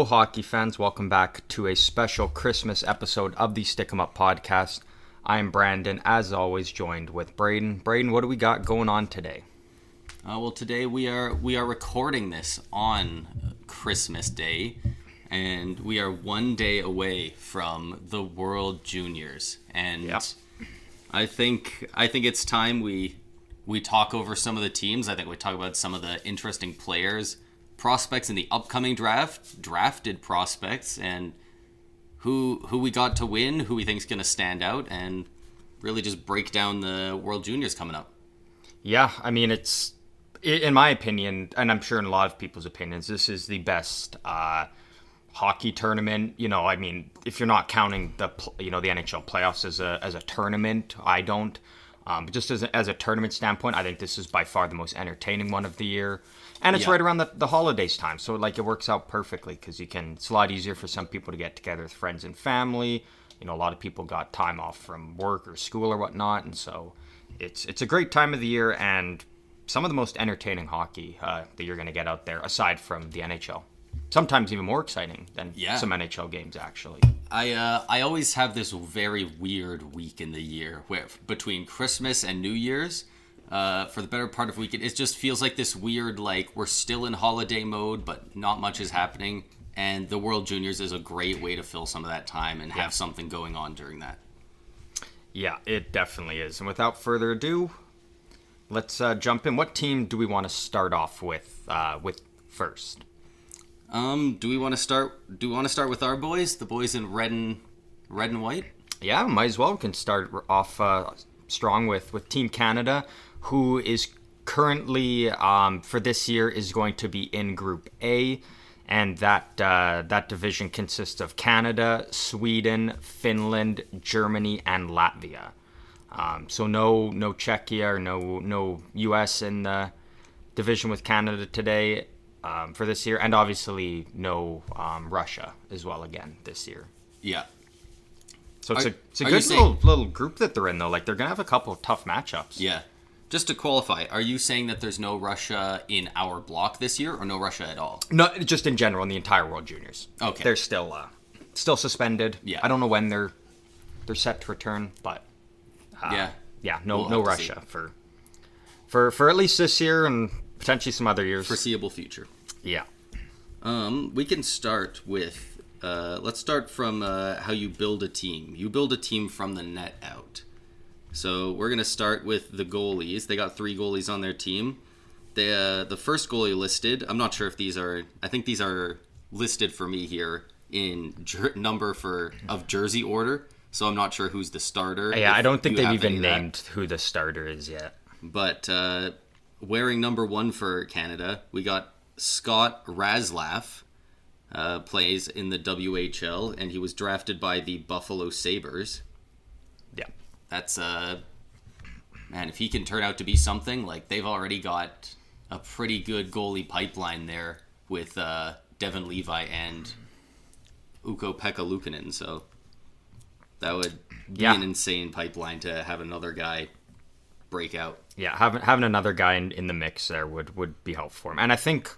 Hello, hockey fans. Welcome back to a special Christmas episode of the Stick 'em Up podcast. I'm Brandon, as always, joined with Braden. Braden, what do we got going on today? Today we are recording this on Christmas Day, and we are 1 day away from the World Juniors. And Yep. I think it's time we talk over some of the teams. I think we talk about some of the interesting players, prospects in the upcoming draft, drafted prospects, and who we got to win, who we think is going to stand out, and really just break down the World Juniors coming up. Yeah, I mean, it's, in my opinion, and I'm sure in a lot of people's opinions, this is the best hockey tournament. You know, I mean, if you're not counting the NHL playoffs as a tournament, I don't. But just as a tournament standpoint, I think this is by far the most entertaining one of the year. And it's right around the holidays time, so it works out perfectly because it's a lot easier for some people to get together with friends and family. You know, a lot of people got time off from work or school or whatnot, and so it's a great time of the year and some of the most entertaining hockey that you're going to get out there, aside from the NHL. Sometimes even more exciting than some NHL games, actually. I always have this very weird week in the year where between Christmas and New Year's, for the better part of the week, it just feels like this weird, like, we're still in holiday mode, but not much is happening. And the World Juniors is a great way to fill some of that time and have something going on during that. Yeah, it definitely is. And without further ado, let's jump in. What team do we want to start off with first? Do we want to start with our boys, the boys in red and white? Yeah, might as well. We can start off strong with Team Canada, who is currently for this year is going to be in Group A, and that division consists of Canada, Sweden, Finland, Germany, and Latvia. So no Czechia or no U.S. in the division with Canada today. For this year, and obviously no Russia as well again this year. Yeah. So it's a good little group that they're in, though. Like, they're going to have a couple of tough matchups. Yeah. Just to qualify, are you saying that there's no Russia in our block this year, or no Russia at all? No, just in general in the entire World Juniors. Okay. They're still suspended. Yeah. I don't know when they're set to return, but no Russia for at least this year and potentially some other years. Foreseeable future. Yeah. We can start with let's start from how you build a team. You build a team from the net out. So we're gonna start with the goalies. They got 3 goalies on their team. The first goalie listed, I'm not sure if I think these are listed for me here in number of jersey order. So I'm not sure who's the starter. Yeah, I don't think they've even named who the starter is yet. But wearing number 1 for Canada, we got Scott Razlaff, plays in the WHL, and he was drafted by the Buffalo Sabres. Yeah. That's, man, if he can turn out to be something, like, they've already got a pretty good goalie pipeline there with Devin Levi and Ukko-Pekka Luukkonen, so that would be an insane pipeline to have another guy break out. Yeah, having another guy in the mix there would be helpful for him. And I think,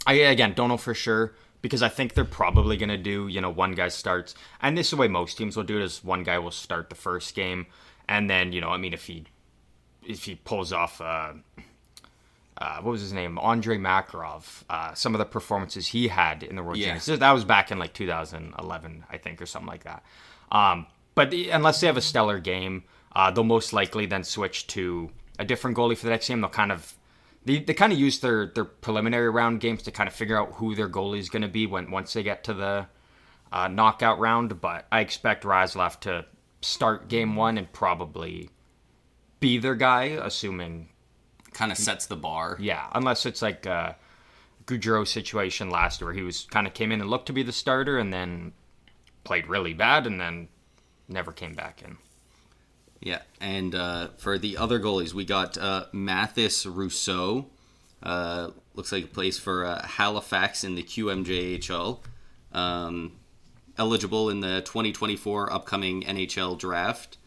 I again don't know for sure, because I think they're probably going to do, one guy starts, and this is the way most teams will do it, is one guy will start the first game, and then, if he pulls off, what was his name? Andrei Makarov, some of the performances he had in the World Juniors. That was back in like 2011, I think, or something like that. But unless they have a stellar game, they'll most likely then switch to a different goalie for the next game. They'll kind of use their preliminary round games to kind of figure out who their goalie is going to be once they get to the knockout round. But I expect Razlaff to start game 1 and probably be their guy, assuming kind of sets the bar. Yeah, unless it's like a Gaudreau situation last year where he came in and looked to be the starter and then played really bad and then never came back in. Yeah, and for the other goalies, we got Mathis Rousseau. Looks like he plays for Halifax in the QMJHL. Eligible in the 2024 upcoming NHL draft.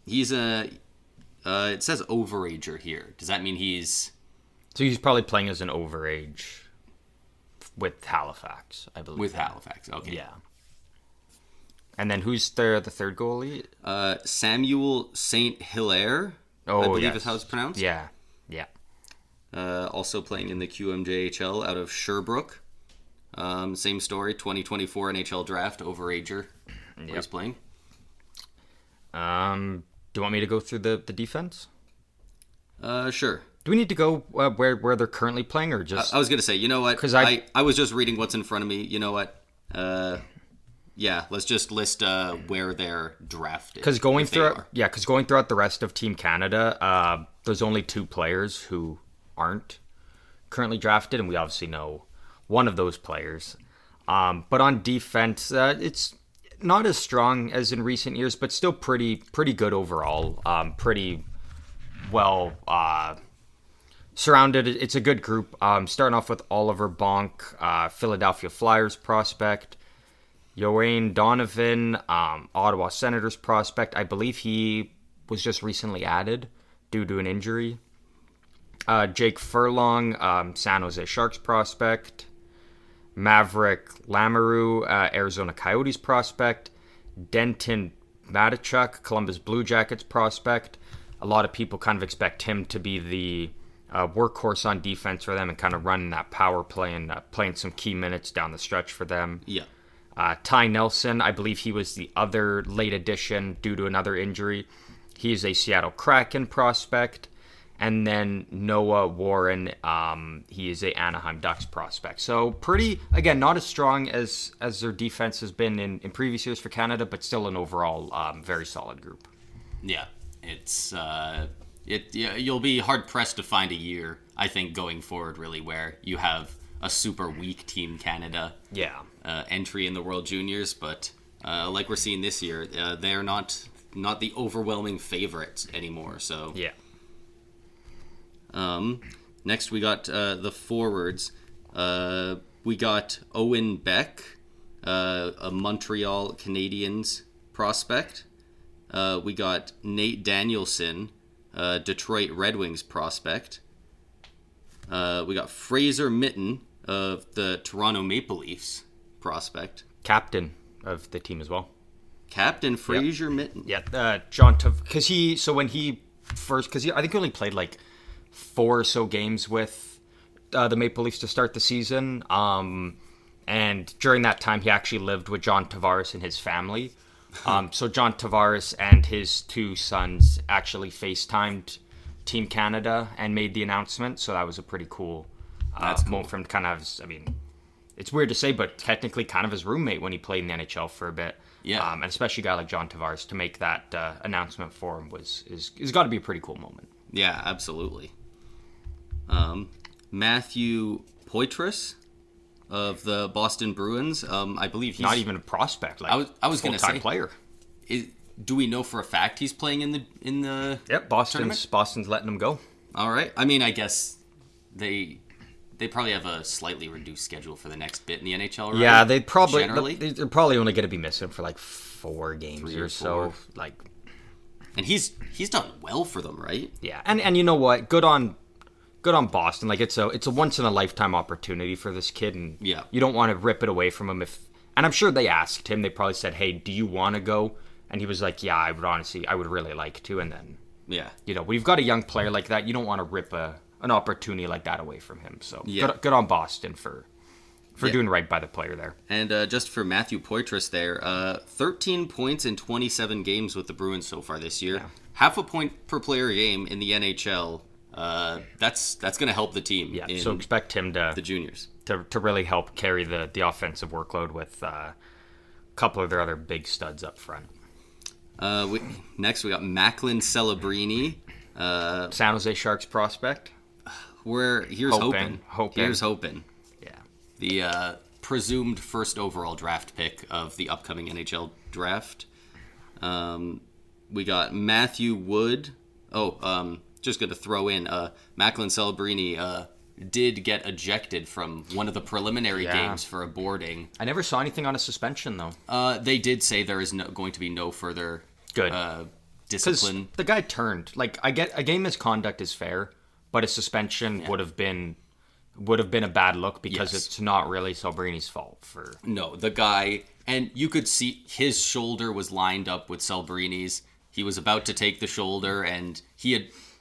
He's it says overager here. Does that mean he's... So he's probably playing as an overage with Halifax, I believe. With Halifax, okay. Yeah. And then who's the third goalie? Samuel St. Hilaire, I believe is how it's pronounced. Yeah, yeah. Also playing in the QMJHL out of Sherbrooke. Same story, 2024 NHL draft, overager. Yep. He's playing. Do you want me to go through the defense? Sure. Do we need to go where they're currently playing, or just? I was gonna say, you know what? Because I was just reading what's in front of me. You know what? Yeah, let's just list where they're drafted. Because going throughout the rest of Team Canada, there's only 2 players who aren't currently drafted, and we obviously know one of those players. But on defense, it's not as strong as in recent years, but still pretty good overall. Pretty well surrounded. It's a good group. Starting off with Oliver Bonk, Philadelphia Flyers prospect. Yoane Donovan, Ottawa Senators prospect. I believe he was just recently added due to an injury. Jake Furlong, San Jose Sharks prospect. Maverick Lamoureux, Arizona Coyotes prospect. Denton Matichuk, Columbus Blue Jackets prospect. A lot of people kind of expect him to be the workhorse on defense for them and kind of running that power play and playing some key minutes down the stretch for them. Yeah. Ty Nelson, I believe he was the other late addition due to another injury. He's a Seattle Kraken prospect. And then Noah Warren, he is a Anaheim Ducks prospect. So pretty, again, not as strong as their defense has been in previous years for Canada, but still an overall very solid group. Yeah, it's you'll be hard pressed to find a year, I think, going forward, really, where you have a super weak Team Canada entry in the World Juniors, but like we're seeing this year, they're not the overwhelming favorites anymore. So yeah. Next we got the forwards. We got Owen Beck, a Montreal Canadiens prospect. We got Nate Danielson, Detroit Red Wings prospect. We got Fraser Mitten of the Toronto Maple Leafs prospect. Captain of the team as well. Captain Fraser Mitten. Yeah, John because I think he only played like 4 or so games with the Maple Leafs to start the season. And during that time, he actually lived with John Tavares and his family. So John Tavares and his 2 sons actually FaceTimed Team Canada and made the announcement. So that was a pretty cool moment for him to kind of, I mean, it's weird to say, but technically kind of his roommate when he played in the NHL for a bit. Yeah. And especially a guy like John Tavares to make that announcement for him is got to be a pretty cool moment. Yeah, absolutely. Matthew Poitras of the Boston Bruins. I believe he's not even a prospect. Like I was going to say player. Do we know for a fact he's playing in the Yep, Boston's letting him go. All right. I mean, I guess they probably have a slightly reduced schedule for the next bit in the NHL, right? Yeah, they're probably only going to be missing for like 4 games or so. Like, and he's done well for them, right? Yeah, and you know what? Good on Boston. Like it's a once in a lifetime opportunity for this kid, and you don't want to rip it away from him. And I'm sure they asked him. They probably said, "Hey, do you want to go?" And he was like, "Yeah, I would really like to." And then when you've got a young player like that, you don't want to rip an opportunity like that away from him. So good on Boston for doing right by the player there. And just for Matthew Poitras there, 13 points in 27 games with the Bruins so far this year. Yeah. Half a point per player game in the NHL. That's going to help the team. Yeah, so expect him to the juniors to really help carry the offensive workload with a couple of their other big studs up front. Next we got Macklin Celebrini, San Jose Sharks prospect. Here's hoping. Here's hoping. Yeah, the presumed first overall draft pick of the upcoming NHL draft. We got Matthew Wood. Just going to throw in, Macklin Celebrini did get ejected from one of the preliminary games for a boarding. I never saw anything on a suspension, though. They did say there is going to be no further discipline. The guy turned. Like, I get a game misconduct is fair, but a suspension would have been would have been a bad look because Yes. it's not really Celbrini's fault for. No, the guy, and you could see his shoulder was lined up with Celbrini's. He was about to take the shoulder, and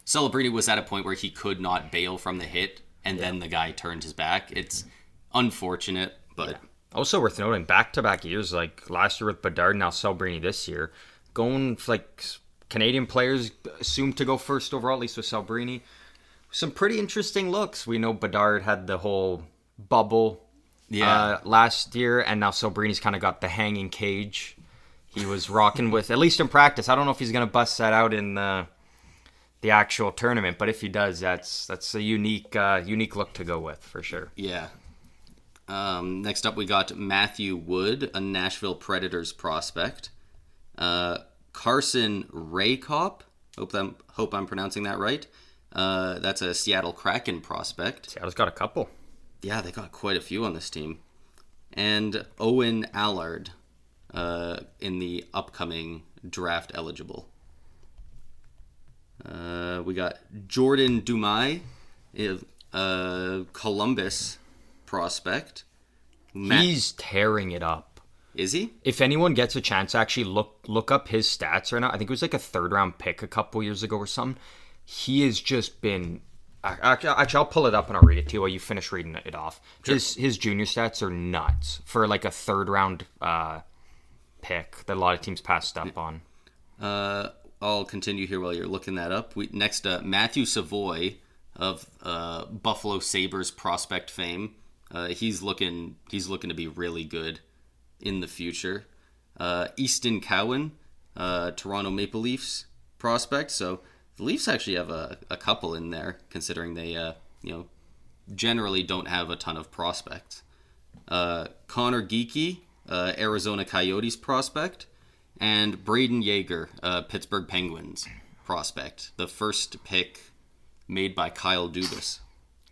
Celebrini was at a point where he could not bail from the hit, and then the guy turned his back. It's unfortunate, but Also worth noting, back-to-back years, like last year with Bedard, now Celebrini this year, going like Canadian players assumed to go first overall, at least with Celebrini. Some pretty interesting looks. We know Bedard had the whole bubble last year, and now Celbrini's kind of got the hanging cage. He was rocking with, at least in practice. I don't know if he's going to bust that out in the actual tournament, but if he does, that's a unique look to go with for sure. yeah. Next up, we got Matthew Wood, a Nashville Predators prospect. Carson Raykop, hope I'm pronouncing that right. That's a Seattle Kraken prospect. Seattle's got a couple. Yeah, they got quite a few on this team. And Owen Allard in the upcoming draft eligible. We got Jordan Dumais, Columbus prospect. He's tearing it up. Is he? If anyone gets a chance to actually look up his stats right now, I think it was like a third-round pick a couple years ago or something. He has just been... Actually, I'll pull it up and I'll read it to you while you finish reading it off. Sure. His junior stats are nuts for like a third-round pick that a lot of teams passed up on. I'll continue here while you're looking that up. Next, Matthew Savoy of Buffalo Sabres prospect fame. He's looking to be really good in the future. Easton Cowan, Toronto Maple Leafs prospect. So the Leafs actually have a couple in there, considering they generally don't have a ton of prospects. Connor Geekie, Arizona Coyotes prospect, and Braden Yeager, Pittsburgh Penguins prospect. The first pick made by Kyle Dubas.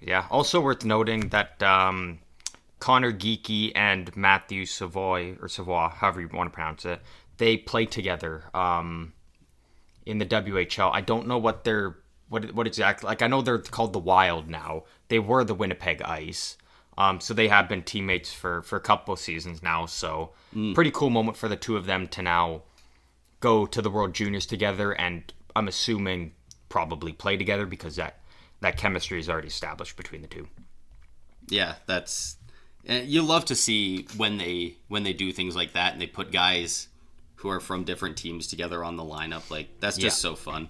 Yeah. Also worth noting that Connor Geekie and Matthew Savoy, or Savoy, however you want to pronounce it, they play together in the WHL. I don't know what exactly, like I know they're called the Wild now. They were the Winnipeg Ice. So they have been teammates for a couple of seasons now. So pretty cool moment for the two of them to now go to the World Juniors together, and I'm assuming probably play together because that chemistry is already established between the two. Yeah, you love to see when they do things like that and they put guys who are from different teams together on the lineup. Like, that's just so fun.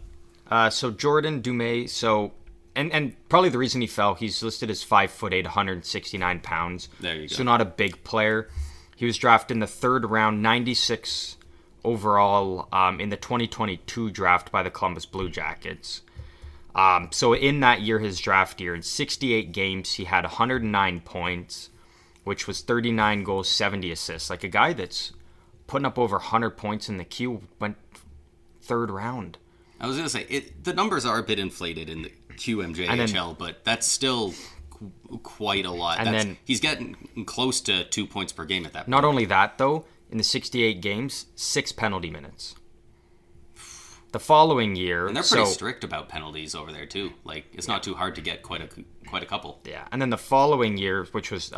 So Jordan Dumais, and probably the reason he fell, he's listed as 5'8", 169 pounds. There you go. So not a big player. He was drafted in the third round, 96 overall in the 2022 draft by the Columbus Blue Jackets. So in that year, his draft year, in 68 games, he had 109 points, which was 39 goals, 70 assists. Like a guy that's putting up over 100 points in the queue, went third round. I was going to say, the numbers are a bit inflated in the QMJHL, but that's still quite a lot. And then he's getting close to 2 points per game at that point. Not only that, though, in the 68 games, 6 penalty minutes. The following year... And they're pretty strict about penalties over there, too. Like, it's not too hard to get quite a couple. Yeah, and then the following year, which was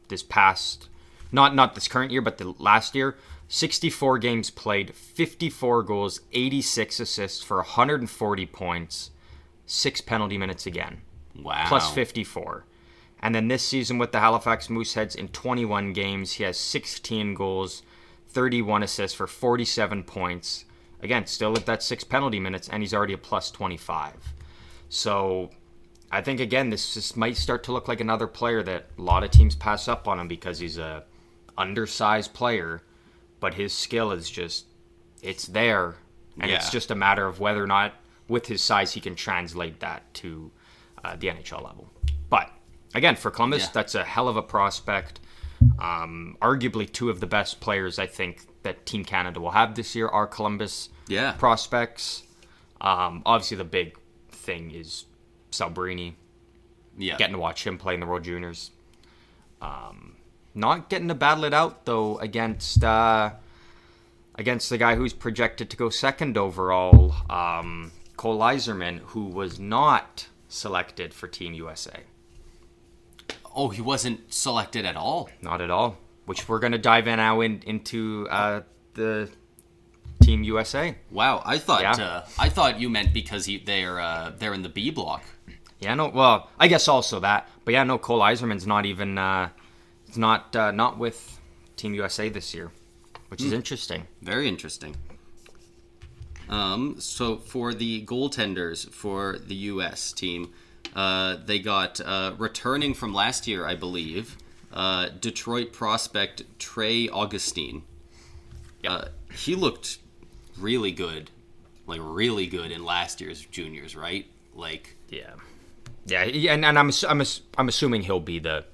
this past... Not this current year, but the last year, 64 games played, 54 goals, 86 assists for 140 points, 6 penalty minutes again. Wow. Plus 54. And then this season with the Halifax Mooseheads, in 21 games, he has 16 goals, 31 assists for 47 points. Again, still at that 6 penalty minutes, and he's already a plus 25. So I think, again, this might start to look like another player that a lot of teams pass up on him because he's a undersized player, but his skill is just, it's there. And it's just a matter of whether or not, with his size, he can translate that to the NHL level. But, again, for Columbus, that's a hell of a prospect. Arguably two of the best players, I think, that Team Canada will have this year are Columbus prospects. Obviously, the big thing is Celebrini. Yeah. Getting to watch him play in the World Juniors. Not getting to battle it out, though, against the guy who's projected to go second overall, Cole Yzerman, who was not selected for Team USA. Oh, he wasn't selected at all. Not at all. Which we're gonna dive in now into the Team USA. Wow, I thought Yeah. I thought you meant because they're in the B block. Yeah, no. Well, I guess also that, but yeah, no. Cole Eiserman's not even. It's not with Team USA this year, which is interesting. Very interesting. So for the goaltenders for the U.S. team, they got returning from last year, I believe, Detroit prospect Trey Augustine. He looked really good, like really good in last year's juniors, right? Like Yeah, and I'm assuming he'll be the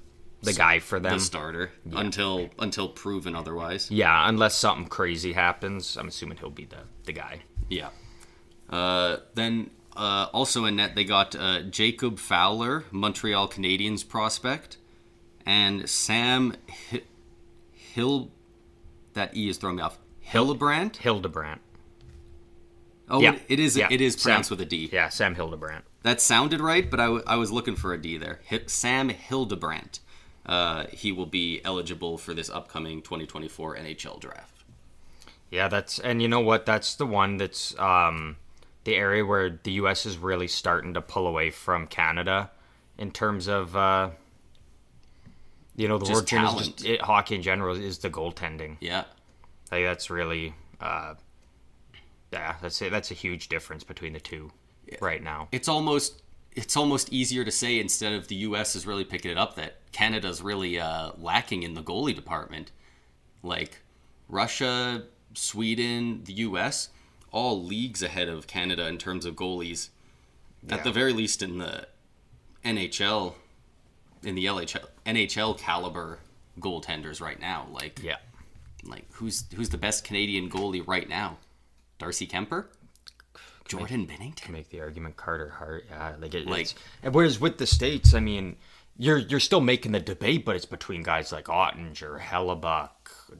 guy for them. the starter until proven otherwise. Yeah, unless something crazy happens, I'm assuming he'll be the guy. Yeah. Then also in net, they got Jacob Fowler, Montreal Canadiens prospect, and Sam Hill. That E is throwing me off. Hildebrandt. Oh, Yeah. it is. Yeah. It is pronounced Sam, with a D. Yeah, Sam Hildebrandt. That sounded right, but I was looking for a D there. Sam Hildebrandt. He will be eligible for this upcoming 2024 NHL draft. Yeah, and you know what? That's the one that's the area where the U.S. is really starting to pull away from Canada in terms of the Just World Juniors, talent. hockey in general is the goaltending. Yeah. Like that's really that's a huge difference between the two right now. It's almost easier to say instead of the U.S. is really picking it up that Canada's really lacking in the goalie department. Like Russia, Sweden, the U.S., all leagues ahead of Canada in terms of goalies. At the very least in the NHL, in the NHL caliber goaltenders right now. Like who's the best Canadian goalie right now? Darcy Kemper? Jordan Binnington? To make the argument, Carter Hart. Yeah, and whereas with the States, I mean, you're still making the debate, but it's between guys like Ottinger, Hellebuck,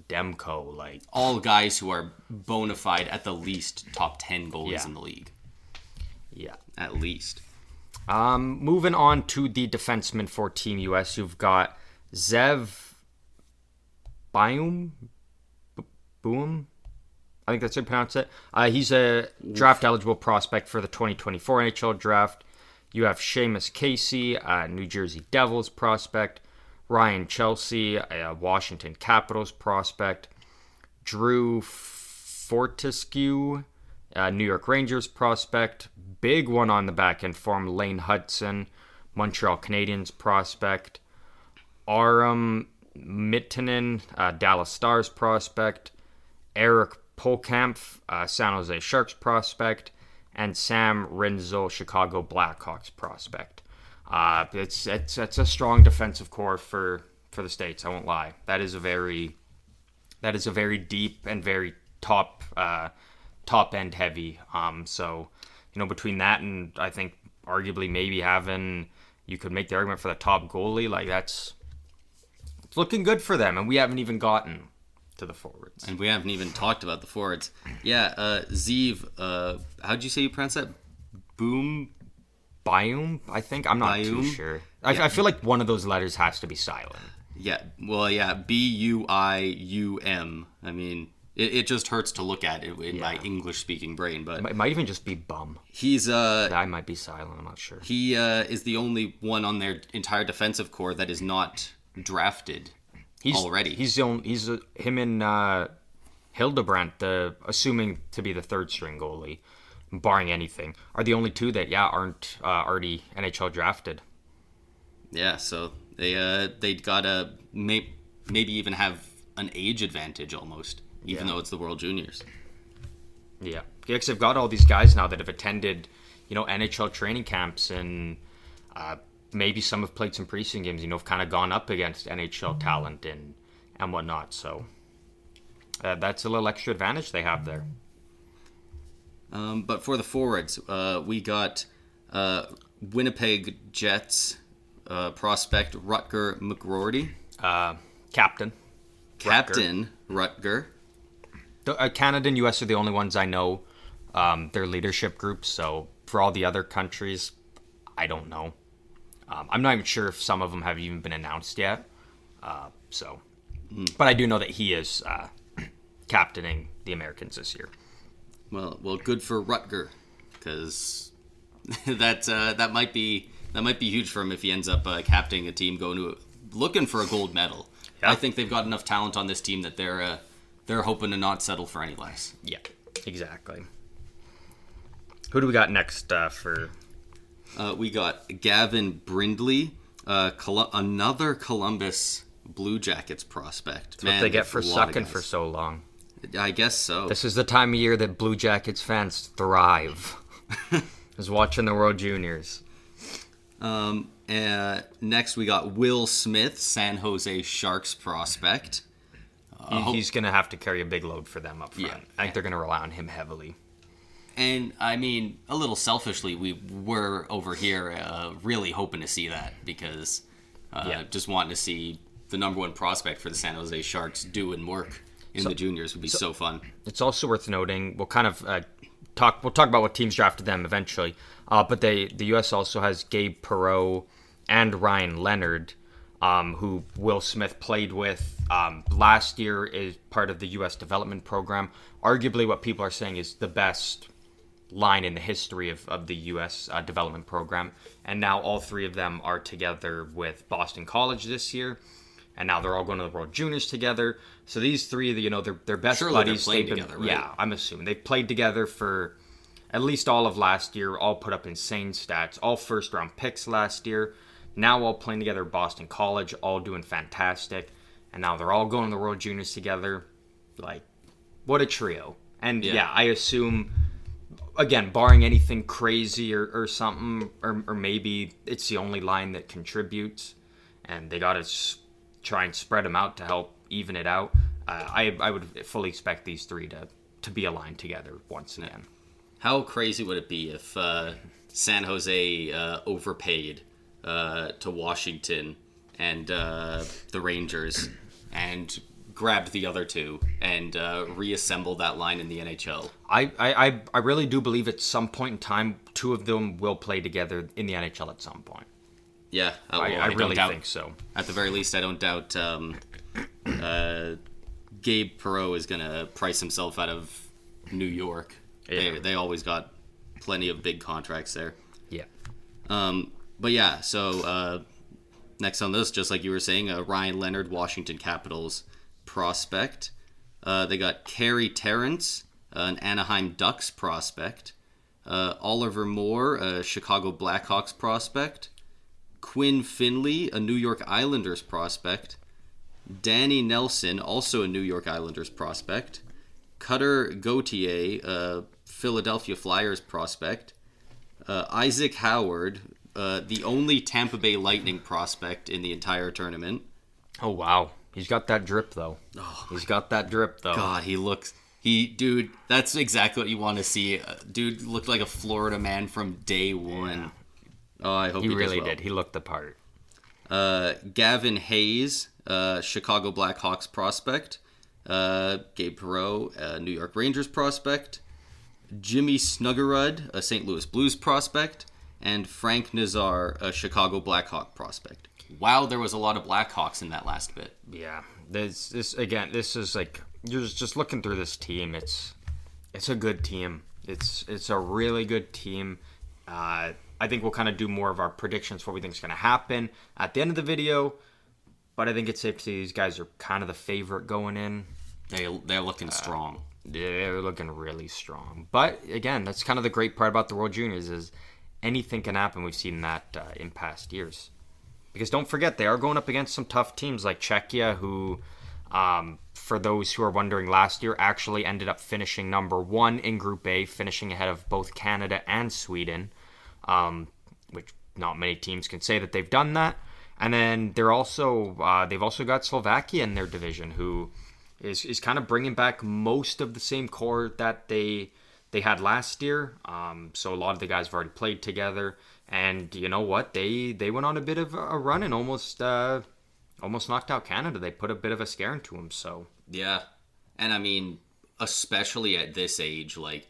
Demko, like all guys who are bona fide at the least top 10 goalies in the league. Yeah, at least. Moving on to the defenseman for Team US, you've got Zev Boom. I think that's how you pronounce it. He's a draft-eligible prospect for the 2024 NHL draft. You have Seamus Casey, New Jersey Devils prospect. Ryan Chelsea, a Washington Capitals prospect. Drew Fortescue, New York Rangers prospect. Big one on the back end for him, Lane Hudson, Montreal Canadiens prospect. Aram Mittinen, Dallas Stars prospect. Eric Polkampf, San Jose Sharks prospect, and Sam Rinzel, Chicago Blackhawks prospect. It's a strong defensive core for the States. I won't lie. That is a very deep and very top end heavy. So between that and I think arguably maybe you could make the argument for the top goalie. Like it's looking good for them, and we haven't even gotten to the forwards. And we haven't even talked about the forwards. Yeah, Zeev, how'd you say you pronounce that? Boom? Biome, I think. I'm not too sure. I feel like one of those letters has to be silent. Yeah, well, yeah, Buium. I mean, it just hurts to look at it in my English-speaking brain, but... It might even just be bum. He's, I might be silent, I'm not sure. He is the only one on their entire defensive core that is not drafted already. Him and Hildebrandt, assuming to be the third string goalie, barring anything, are the only two that aren't already NHL drafted. Yeah, so they gotta maybe even have an age advantage almost, even though it's the World Juniors. Yeah, because they've got all these guys now that have attended, NHL training camps, and maybe some have played some preseason games. Have kind of gone up against NHL talent and whatnot. So that's a little extra advantage they have there. But for the forwards, we got Winnipeg Jets prospect Rutger McGroarty. Captain Rutger. Canada and US are the only ones I know, their leadership groups. So for all the other countries, I don't know. I'm not even sure if some of them have even been announced yet. But I do know that he is captaining the Americans this year. Well, good for Rutger, because that might be huge for him if he ends up captaining a team looking for a gold medal. Yeah. I think they've got enough talent on this team that they're hoping to not settle for any less. Yeah, exactly. Who do we got next for? We got Gavin Brindley, another Columbus Blue Jackets prospect. That's what they get for sucking for so long. I guess so. This is the time of year that Blue Jackets fans thrive. Is watching the World Juniors. Next, we got Will Smith, San Jose Sharks prospect. He's going to have to carry a big load for them up front. Yeah. I think they're going to rely on him heavily. And, I mean, a little selfishly, we were over here really hoping to see that because just wanting to see the number one prospect for the San Jose Sharks doing work in the juniors would be so fun. It's also worth noting, we'll kind of talk about what teams drafted them eventually, but the U.S. also has Gabe Perreault and Ryan Leonard, who Will Smith played with last year, is part of the U.S. development program. Arguably what people are saying is the best line in the history of the U.S. Development program. And now all three of them are together with Boston College this year. And now they're all going to the World Juniors together. So these three, they're best Surely buddies. they're playing together, right? Yeah, I'm assuming. They played together for at least all of last year, all put up insane stats, all first-round picks last year. Now all playing together at Boston College, all doing fantastic. And now they're all going to the World Juniors together. Like, what a trio. And yeah I assume, again, barring anything crazy or something, or maybe it's the only line that contributes, and they got to try and spread them out to help even it out. I would fully expect these three to be aligned together once again. How crazy would it be if San Jose overpaid to Washington and the Rangers and grabbed the other two and reassembled that line in the NHL? I really do believe at some point in time, two of them will play together in the NHL at some point. Yeah, I really think so. At the very least, I don't doubt Gabe Perreault is going to price himself out of New York. Yeah. They always got plenty of big contracts there. Yeah. But yeah, so next on this, just like you were saying, Ryan Leonard, Washington Capitals prospect. They got Carey Terrence, an Anaheim Ducks prospect. Oliver Moore, Chicago Blackhawks prospect. Quinn Finley, a New York Islanders prospect. Danny Nelson, also a New York Islanders prospect. Cutter Gauthier, a Philadelphia Flyers prospect. Isaac Howard, the only Tampa Bay Lightning prospect in the entire tournament. Oh, wow. He's got that drip, though. God, dude, that's exactly what you want to see. Dude looked like a Florida man from day one. Yeah. Oh, I hope he really does well. did. He looked the part. Gavin Hayes, Chicago Blackhawks prospect. Gabe Perreault, New York Rangers prospect. Jimmy Snuggerud, a St. Louis Blues prospect. And Frank Nazar, a Chicago Blackhawk prospect. Wow, there was a lot of Blackhawks in that last bit. Yeah. This is like, you're just looking through this team. It's a good team. It's a really good team. I think we'll kind of do more of our predictions for what we think is going to happen at the end of the video. But I think it's safe to say these guys are kind of the favorite going in. They're looking strong. They're looking really strong. But again, that's kind of the great part about the World Juniors is anything can happen. We've seen that in past years. Because don't forget, they are going up against some tough teams like Czechia, who, for those who are wondering, last year actually ended up finishing number one in Group A, finishing ahead of both Canada and Sweden. Which not many teams can say that they've done that. And then they've also got Slovakia in their division, who is kind of bringing back most of the same core that they had last year. So a lot of the guys have already played together, and you know what? They went on a bit of a run and almost knocked out Canada. They put a bit of a scare into them. So yeah, and I mean, especially at this age, like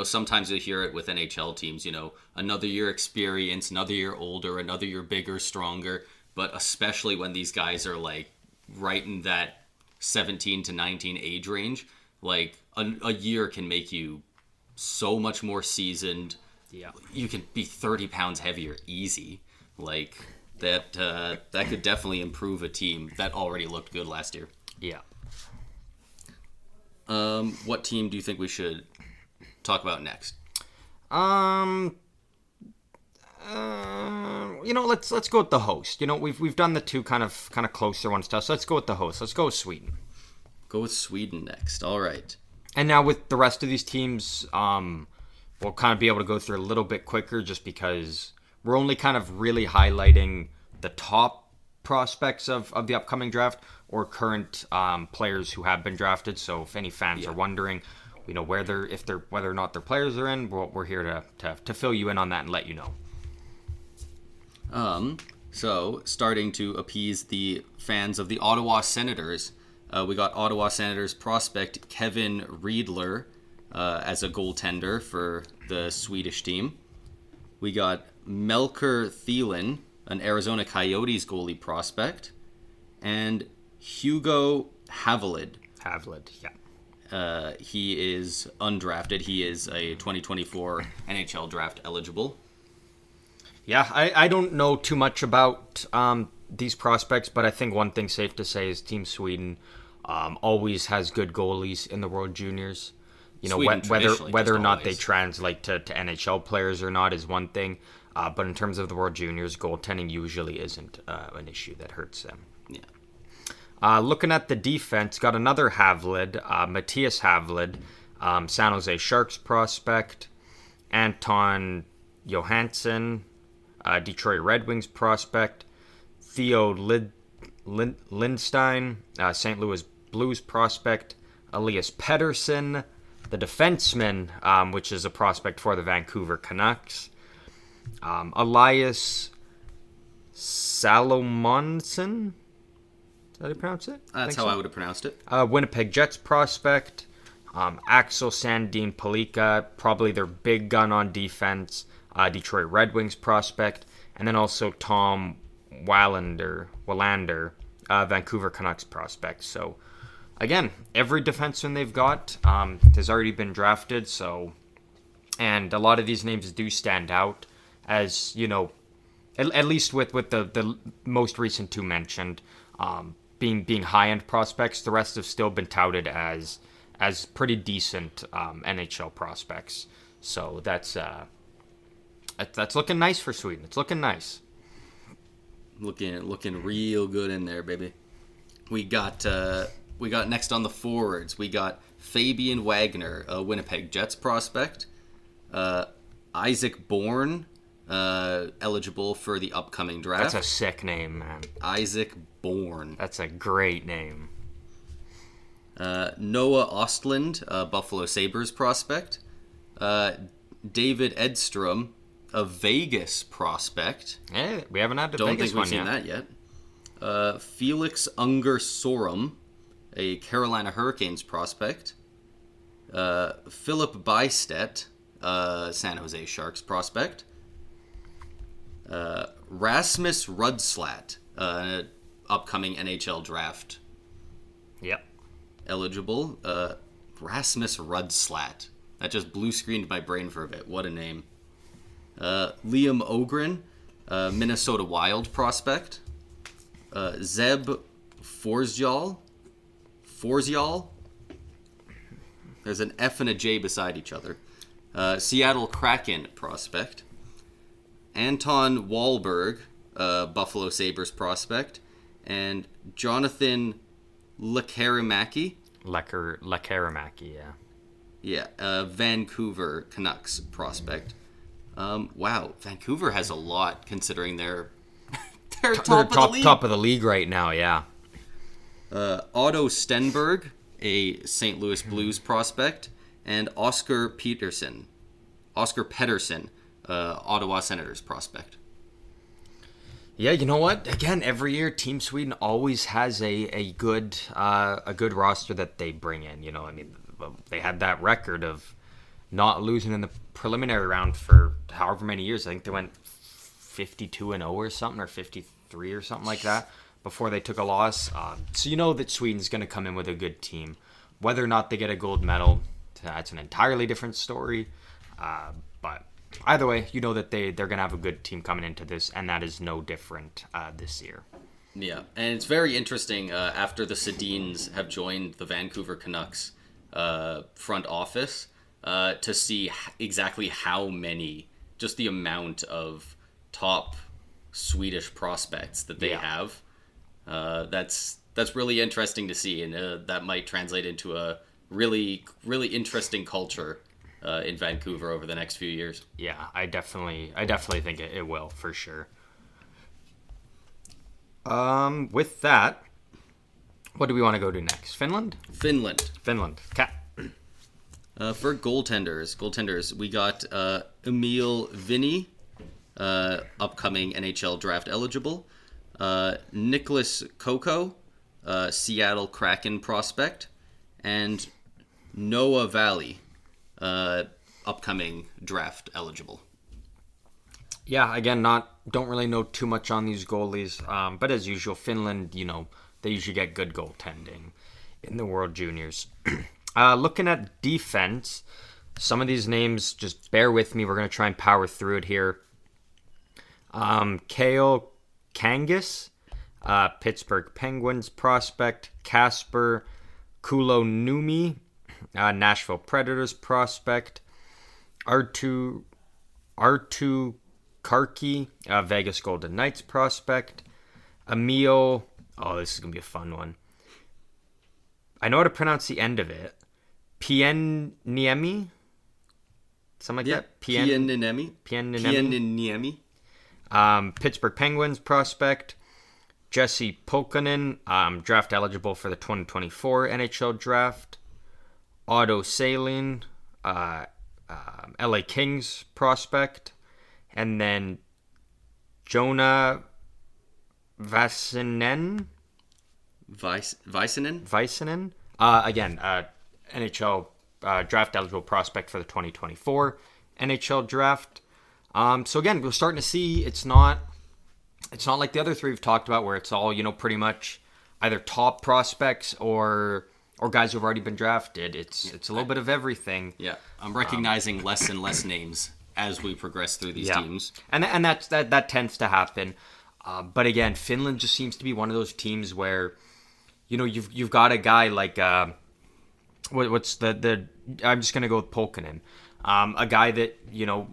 Sometimes you hear it with NHL teams, another year experience, another year older, another year bigger, stronger. But especially when these guys are like right in that 17 to 19 age range, like a year can make you so much more seasoned. Yeah. You can be 30 pounds heavier easy. Like that could definitely improve a team that already looked good last year. Yeah. What team do you think we should talk about next? Let's go with the host. We've done the two kind of closer ones to us. So let's go with the host. Let's go with Sweden. Go with Sweden next. All right. And now with the rest of these teams, we'll kind of be able to go through a little bit quicker just because we're only kind of really highlighting the top prospects of the upcoming draft or current players who have been drafted. So if any fans are wondering, whether or not their players are in, we're here to fill you in on that and let you know. So starting to appease the fans of the Ottawa Senators, we got Ottawa Senators prospect Kevin Riedler as a goaltender for the Swedish team. We got Melker Thielen, an Arizona Coyotes goalie prospect, and Hugo Havelid. Yeah. He is undrafted. He is a 2024 NHL draft eligible. Yeah, I don't know too much about these prospects, but I think one thing safe to say is Team Sweden always has good goalies in the World Juniors. Whether or not they translate to NHL players or not is one thing, but in terms of the World Juniors, goaltending usually isn't an issue that hurts them. Yeah. Looking at the defense, got another Havlid, Matthias Havlid, San Jose Sharks prospect, Anton Johansson, Detroit Red Wings prospect, Theo Lindstein, St. Louis Blues prospect, Elias Pettersson, the defenseman, which is a prospect for the Vancouver Canucks, Elias Salomonson. Is that how you pronounce it? That's how I would have pronounced it. Winnipeg Jets prospect, Axel Sandin Palika, probably their big gun on defense, Detroit Red Wings prospect, and then also Tom Wallander, Vancouver Canucks prospect. So, again, every defenseman they've got has already been drafted. So, and a lot of these names do stand out as, at least with the most recent two mentioned, being high-end prospects. The rest have still been touted as pretty decent NHL prospects. So that's looking nice for Sweden. It's looking nice. Looking real good in there, baby. We got next on the forwards. We got Fabian Wagner, a Winnipeg Jets prospect. Isaac Bourne, eligible for the upcoming draft. That's a sick name, man. Isaac Bourne. That's a great name. Noah Ostland, Buffalo Sabres prospect. David Edstrom, a Vegas prospect. Yeah, we haven't had the Don't Vegas think we've one seen yet. that yet. Felix Unger Sorum, a Carolina Hurricanes prospect. Philip Bystedt, San Jose Sharks prospect. Rasmus Rudslat, upcoming NHL draft. Yep. Eligible. Rasmus Rudslat. That just blue screened my brain for a bit. What a name. Liam Ogren, Minnesota Wild prospect. Zeb Forzyal. There's an F and a J beside each other. Seattle Kraken prospect. Anton Wahlberg, Buffalo Sabres prospect. And Jonathan Lekarimaki. Lekarimaki, yeah. Yeah, Vancouver Canucks prospect. Wow, Vancouver has a lot considering they're top of the league right now, yeah. Otto Stenberg, a St. Louis Blues prospect, and Oscar Pedersen, Ottawa Senators prospect. Yeah, you know what? Again, every year Team Sweden always has a good roster that they bring in. They had that record of not losing in the preliminary round for however many years. I think they went 52-0 or something, or 53 or something like that before they took a loss. So you know that Sweden's going to come in with a good team. Whether or not they get a gold medal, that's an entirely different story. But either way, you know that they're going to have a good team coming into this, and that is no different this year. Yeah, and it's very interesting after the Sedins have joined the Vancouver Canucks front office to see exactly how many, just the amount of top Swedish prospects that they have. That's really interesting to see, and that might translate into a really, really interesting culture in Vancouver over the next few years. Yeah, I definitely think it will, for sure. With that, what do we want to go to next? Finland. Cat. For goaltenders, we got Emil Vinny, upcoming NHL draft eligible. Nicholas Koko, Seattle Kraken prospect, and Noah Valley, upcoming draft eligible. Yeah, again, don't really know too much on these goalies, but as usual, Finland, they usually get good goaltending in the World Juniors. Looking at defense, some of these names, just bear with me. We're going to try and power through it here. Kale Kangas, Pittsburgh Penguins prospect. Kasper Kulonumi, Nashville Predators prospect. Artu Karki, Vegas Golden Knights prospect. Emil, this is going to be a fun one. I know how to pronounce the end of it. Pienniemi? Something like that? Pienniemi. Pittsburgh Penguins prospect. Jesse Pulkkanen, draft eligible for the 2024 NHL draft. Otto Salin, LA Kings prospect. And then Jonah Vaisinen. Again, NHL draft eligible prospect for the 2024 NHL draft. So again, we're starting to see it's not like the other three we've talked about, where it's all pretty much either top prospects or guys who've already been drafted. It's a little bit of everything. Yeah, I'm recognizing less and less names as we progress through these teams, and that tends to happen. But again, Finland just seems to be one of those teams where you've got a guy like what's the I'm just gonna go with Pulkkanen, a guy that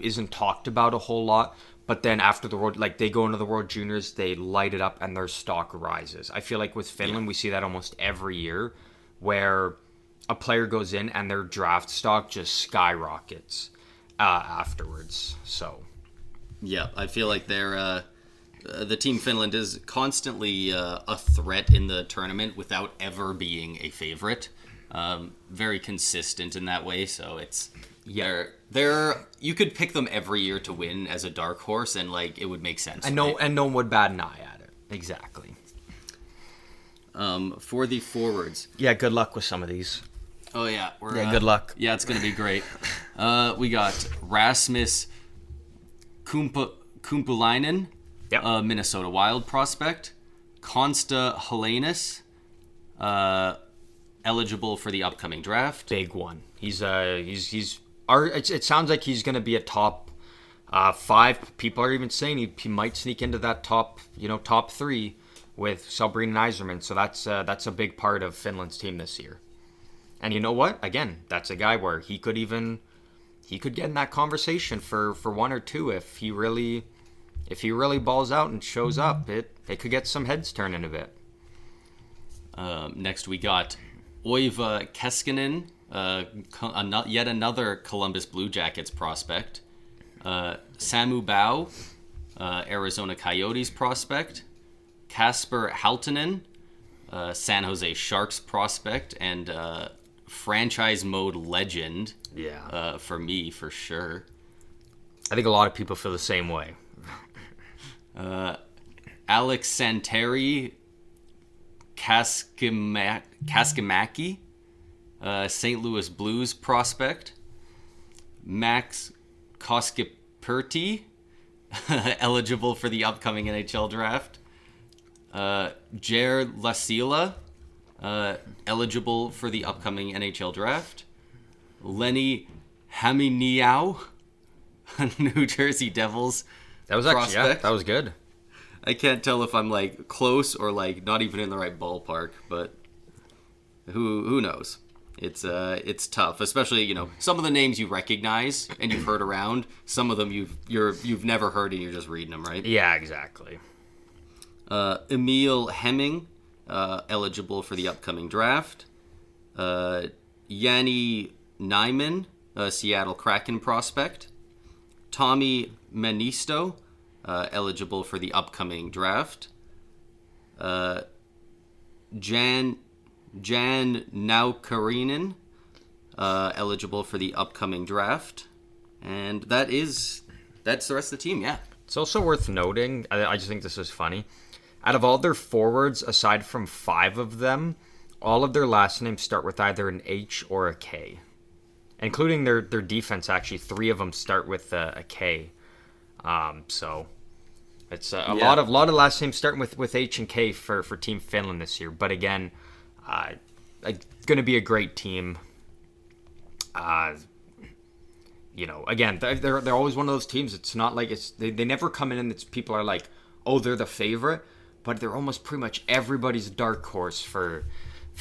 isn't talked about a whole lot, but then after the world, like they go into the World Juniors, they light it up and their stock rises. I feel like with Finland, we see that almost every year, where a player goes in and their draft stock just skyrockets afterwards. So yeah, I feel like they're the team Finland is constantly a threat in the tournament without ever being a favorite. Very consistent in that way, so it's they're you could pick them every year to win as a dark horse, and like it would make sense. And no one would bat an eye at it. Exactly. For the forwards, good luck with some of these. Oh yeah, good luck. Yeah, it's gonna be great. We got Rasmus Kumpulainen, Minnesota Wild prospect. Konsta Helenis, eligible for the upcoming draft. Big one. It sounds like he's going to be a top 5. People are even saying he might sneak into that top 3 with Sabrina Yzerman. So that's a big part of Finland's team this year. And you know what? Again, that's a guy where he could get in that conversation for 1 or 2 if he really balls out and shows up. They could get some heads turning a bit. Next we got Oiva Keskinen, yet another Columbus Blue Jackets prospect. Samu Bao, Arizona Coyotes prospect. Kasper Halttunen, San Jose Sharks prospect, and franchise mode legend. Yeah. For me, for sure. I think a lot of people feel the same way. Alex Santeri Kaskimaki, St. Louis Blues prospect. Max Koskipurti, eligible for the upcoming NHL draft. Jair Lasila, eligible for the upcoming NHL draft. Lenny Haminiau, New Jersey Devils. That was actually, prospect. that was good. I can't tell if I'm like close or like not even in the right ballpark, but who knows? It's tough, especially some of the names you recognize and you've heard around. Some of them you've never heard and you're just reading them, right? Yeah, exactly. Emil Hemming, eligible for the upcoming draft. Yanni Nyman, Seattle Kraken prospect. Tommy Manisto, eligible for the upcoming draft. Jan Naukarinen, eligible for the upcoming draft. And that's the rest of the team, yeah. It's also worth noting, I just think this is funny, out of all their forwards, aside from 5 of them, all of their last names start with either an H or a K. Including their defense, actually, 3 of them start with a K. So it's a lot of last names starting with H and K for Team Finland this year. But again, going to be a great team. Again, they're always one of those teams. It's not like they never come in and it's people are like, oh, they're the favorite, but they're almost pretty much everybody's dark horse for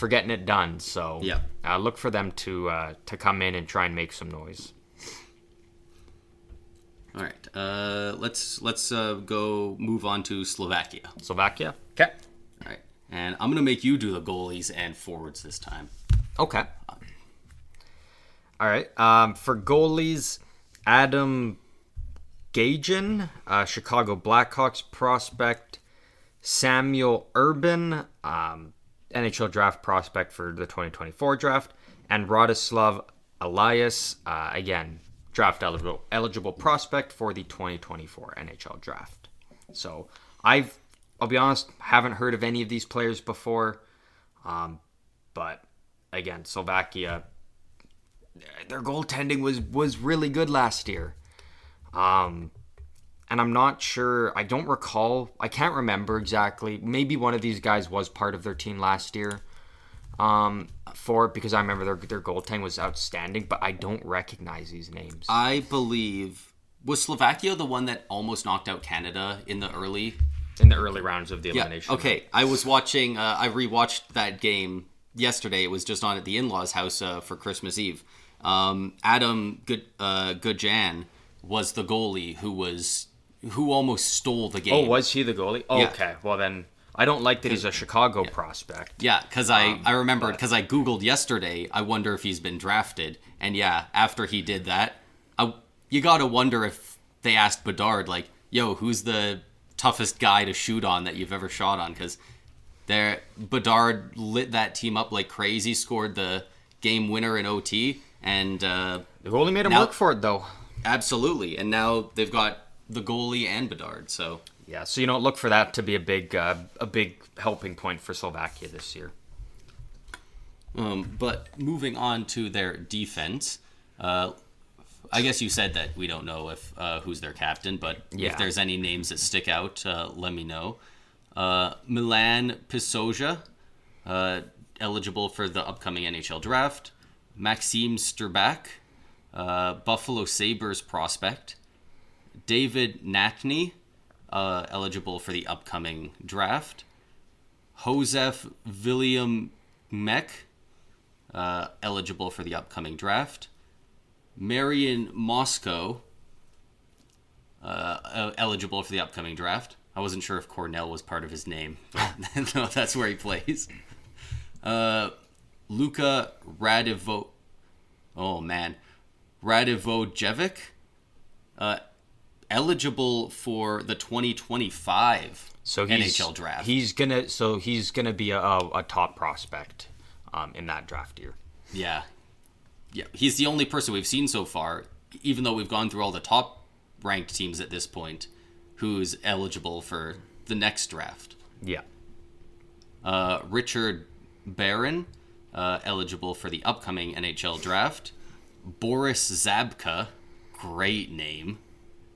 getting it done. So look for them to come in and try and make some noise. All right, let's go move on to Slovakia. Slovakia. Okay. All right, and I'm gonna make you do the goalies and forwards this time. Okay. All right. For goalies, Adam Gajan, Chicago Blackhawks prospect. Samuel Urban, NHL draft prospect for the 2024 draft. And Radislav Elias, again, draft eligible prospect for the 2024 NHL draft. So I'll be honest, haven't heard of any of these players before. But again, Slovakia, their goaltending was really good last year. And I'm not sure, I can't remember exactly. Maybe one of these guys was part of their team last year because I remember their goaltending was outstanding, but I don't recognize these names. I believe, was Slovakia the one that almost knocked out Canada in the early rounds of the elimination? Yeah, okay. I was watching, I rewatched that game yesterday. It was just on at the in-laws' house for Christmas Eve. Adam Gajan was the goalie who almost stole the game. Oh, was he the goalie? Oh, yeah. Okay, well then, I don't like that he's a Chicago prospect. Yeah, because I remembered, because I Googled yesterday, I wonder if he's been drafted. And yeah, after he did that, you gotta wonder if they asked Bedard, like, yo, who's the toughest guy to shoot on that you've ever shot on? Because Bedard lit that team up like crazy, scored the game winner in OT, and the goalie made him work for it, though. Absolutely, and now they've got the goalie and Bedard, so... Yeah, so look for that to be a big helping point for Slovakia this year. But moving on to their defense, I guess you said that we don't know if who's their captain, but if there's any names that stick out, let me know. Milan Pisoja, eligible for the upcoming NHL draft. Maxime Sturbak, Buffalo Sabres prospect. David Natney, eligible for the upcoming draft. Josef William Mek, eligible for the upcoming draft. Marian Moscow, eligible for the upcoming draft. I wasn't sure if Cornell was part of his name, but no, that's where he plays. Luka Radivojevic, eligible for the 2025 NHL draft. He's gonna be a top prospect in that draft year. Yeah, he's the only person we've seen so far, even though we've gone through all the top ranked teams at this point, who's eligible for the next draft. Yeah. Richard Barron, eligible for the upcoming NHL draft. Boris Zabka, great name,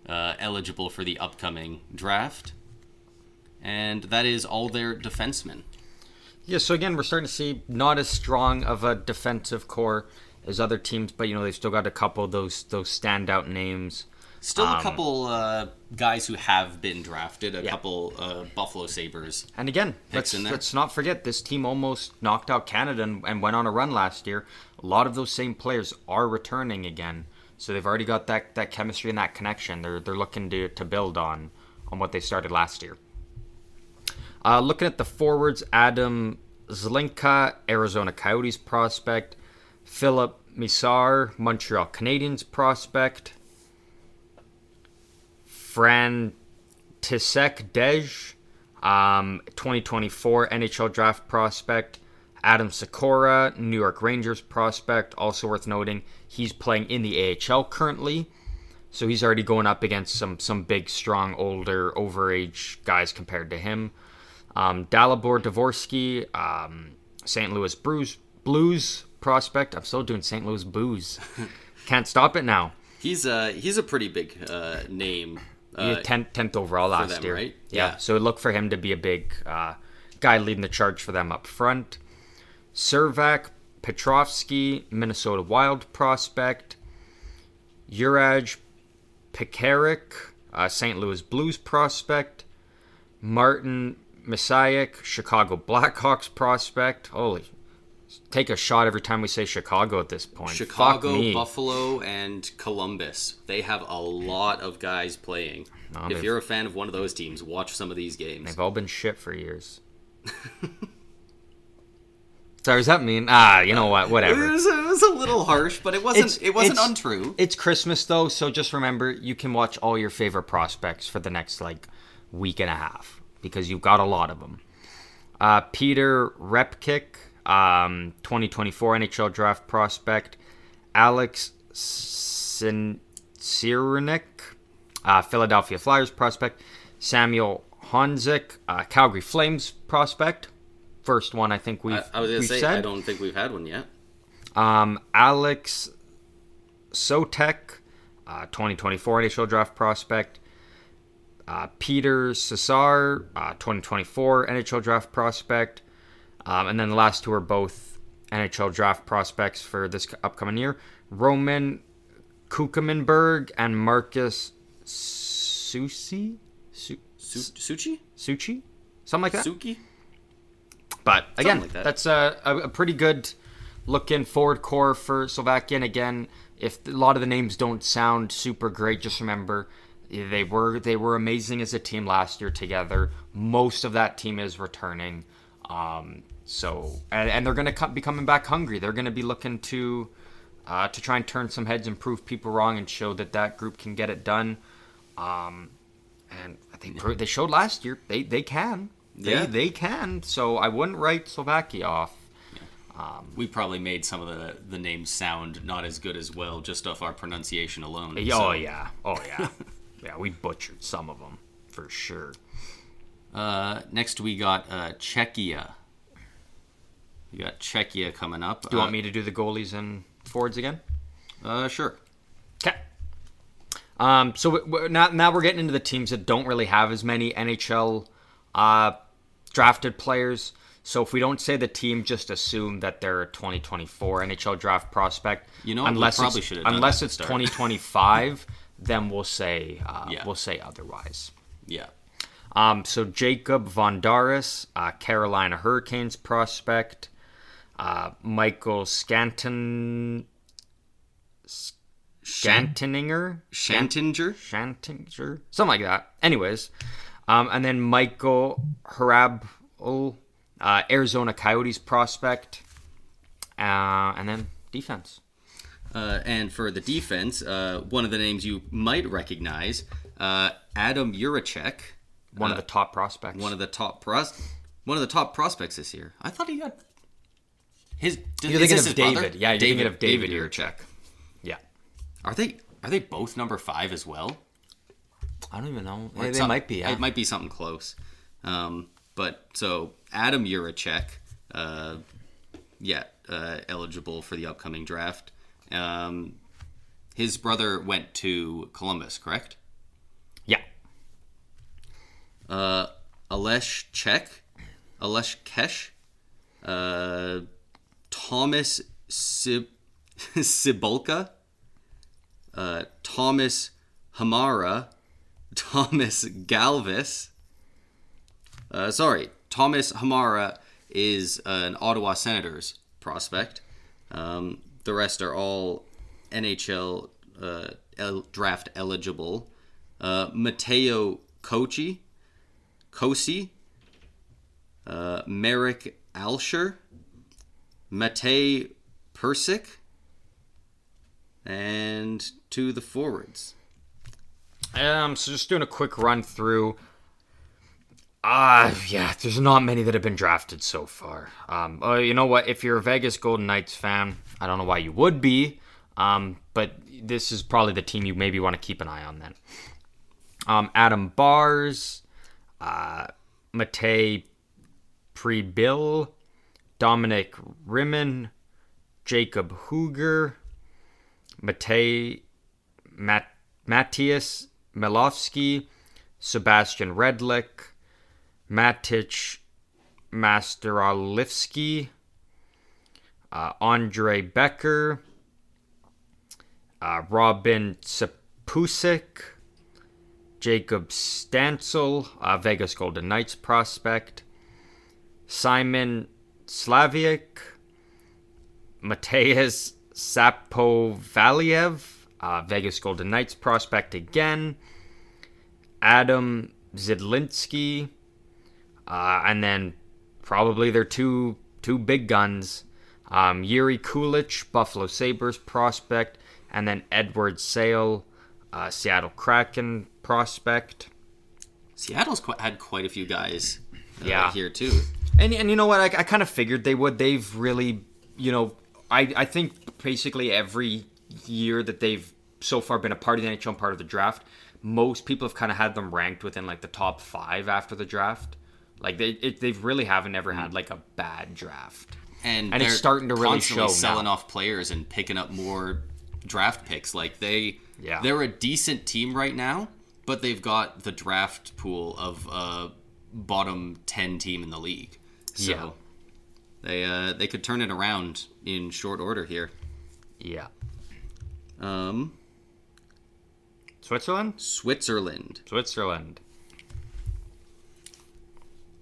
eligible for the upcoming draft. And that is all their defensemen. Yeah, so again, we're starting to see not as strong of a defensive core as other teams, but they've still got a couple of those standout names. Still a couple guys who have been drafted, a couple Buffalo Sabres. And again, let's not forget, this team almost knocked out Canada and went on a run last year. A lot of those same players are returning again. So they've already got that chemistry and that connection. They're looking to build on what they started last year. Looking at the forwards, Adam Zlinka, Arizona Coyotes prospect. Philip Misar, Montreal Canadiens prospect. František Dej, 2024 NHL draft prospect. Adam Sikora, New York Rangers prospect. Also worth noting, he's playing in the AHL currently. So he's already going up against some big, strong, older, overage guys compared to him. Dalibor Dvorsky, St. Louis Blues prospect. I'm still doing St. Louis Booze. Can't stop it now. He's a pretty big name. 10th overall last them, year. Right? Yeah. So look for him to be a big guy leading the charge for them up front. Servac Petrovsky, Minnesota Wild prospect. Juraj Pekarik, St. Louis Blues prospect. Martin Messiak, Chicago Blackhawks prospect. Holy, take a shot every time we say Chicago at this point. Chicago, Buffalo, and Columbus. They have a lot of guys playing. If you're a fan of one of those teams, watch some of these games. They've all been shit for years. Sorry, does that mean? You know what? Whatever. It was a little harsh, but it wasn't untrue. It's Christmas, though, so just remember, you can watch all your favorite prospects for the next, week and a half, because you've got a lot of them. Peter Repkick, 2024 NHL draft prospect. Alex Cyranek, Philadelphia Flyers prospect. Samuel Honzik, Calgary Flames prospect. First one I think we've I was going to say, said. I don't think we've had one yet. Alex Sotek, 2024 NHL draft prospect. Peter Cesar, 2024 NHL draft prospect. And then the last two are both NHL draft prospects for this upcoming year. Roman Kukemenberg and Marcus Suchi? Suchi? Suchi? Something like that? Suki? But again, like that. That's a pretty good looking forward core for Slovakia. And again, if a lot of the names don't sound super great, just remember they were amazing as a team last year together. Most of that team is returning. So they're going to be coming back hungry. They're going to be looking to try and turn some heads and prove people wrong and show that group can get it done. And I think they showed last year they can. They can. So I wouldn't write Slovakia off. We probably made some of the names sound not as good as well just off our pronunciation alone. Oh yeah. Yeah, we butchered some of them for sure. Next we got Czechia. We got Czechia coming up. Do you want me to do the goalies and forwards again? Sure. Okay. So now we're getting into the teams that don't really have as many NHL drafted players. So if we don't say the team, just assume that they're a 2024 NHL draft prospect. Unless it's 2025, then we'll say otherwise. Yeah. So Jacob Vondaris, Carolina Hurricanes prospect. Michael Shantinger, something like that. Anyways, and then Michael Hrabal, Arizona Coyotes prospect, and then defense. And for the defense, one of the names you might recognize, Adam Juracek, one of the top prospects. One of the top prospects this year. I thought he got his. You're thinking of David. Brother? Yeah, you're thinking of David Juracek. Yeah. Are they both number 5 as well? I don't even know. They might be. Yeah. It might be something close. But so Adam Juracek, eligible for the upcoming draft, His brother went to Columbus, correct? Yeah. Alesh Kesh, Thomas Cibulka, Thomas Hamara, Thomas Galvis. Thomas Hamara is an Ottawa Senators prospect. The rest are all NHL draft eligible. Mateo Kosi, Merrick Alsher, Matej Persic, and to the forwards. So just doing a quick run through. There's not many that have been drafted so far. You know what? If you're a Vegas Golden Knights fan, I don't know why you would be, but this is probably the team you maybe want to keep an eye on then. Adam Bars, Matej Prebill, Dominic Rimmen, Jacob Huger, Matthias Milovsky, Sebastian Redlick, Matic Masterolivsky, Andre Becker, Robin Sapusik, Jacob Stancil, Vegas Golden Knights prospect, Simon Slaviak, Mateus Sapovaliev, Vegas Golden Knights prospect again, Adam Zidlinski, and then probably their two big guns, Yuri Kulich, Buffalo Sabres prospect, and then Edward Sale, Seattle Kraken prospect. Seattle's had quite a few guys here too. And you know what? I kind of figured they would. They've really, I think basically every year that they've so far been a part of the NHL and part of the draft, most people have kind of had them ranked within like the top 5 after the draft. Like they really haven't ever had like a bad draft. And it's starting to really show now. Selling off players and picking up more draft picks. Like they're a decent team right now, but they've got the draft pool of a bottom 10 team in the league. So they could turn it around in short order here. Yeah. Switzerland.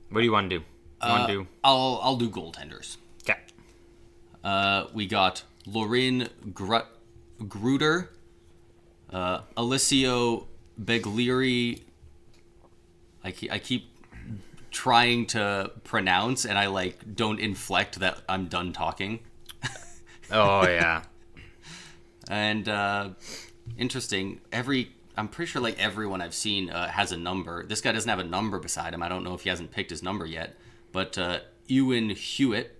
What do you want to do? I'll do goaltenders. Okay. We got Lorin Gruder, Alessio Beglieri. I keep trying to pronounce, and I don't inflect that I'm done talking. Oh yeah. And interesting. I'm pretty sure everyone I've seen has a number. This guy doesn't have a number beside him. I don't know if he hasn't picked his number yet. But Ewan Hewitt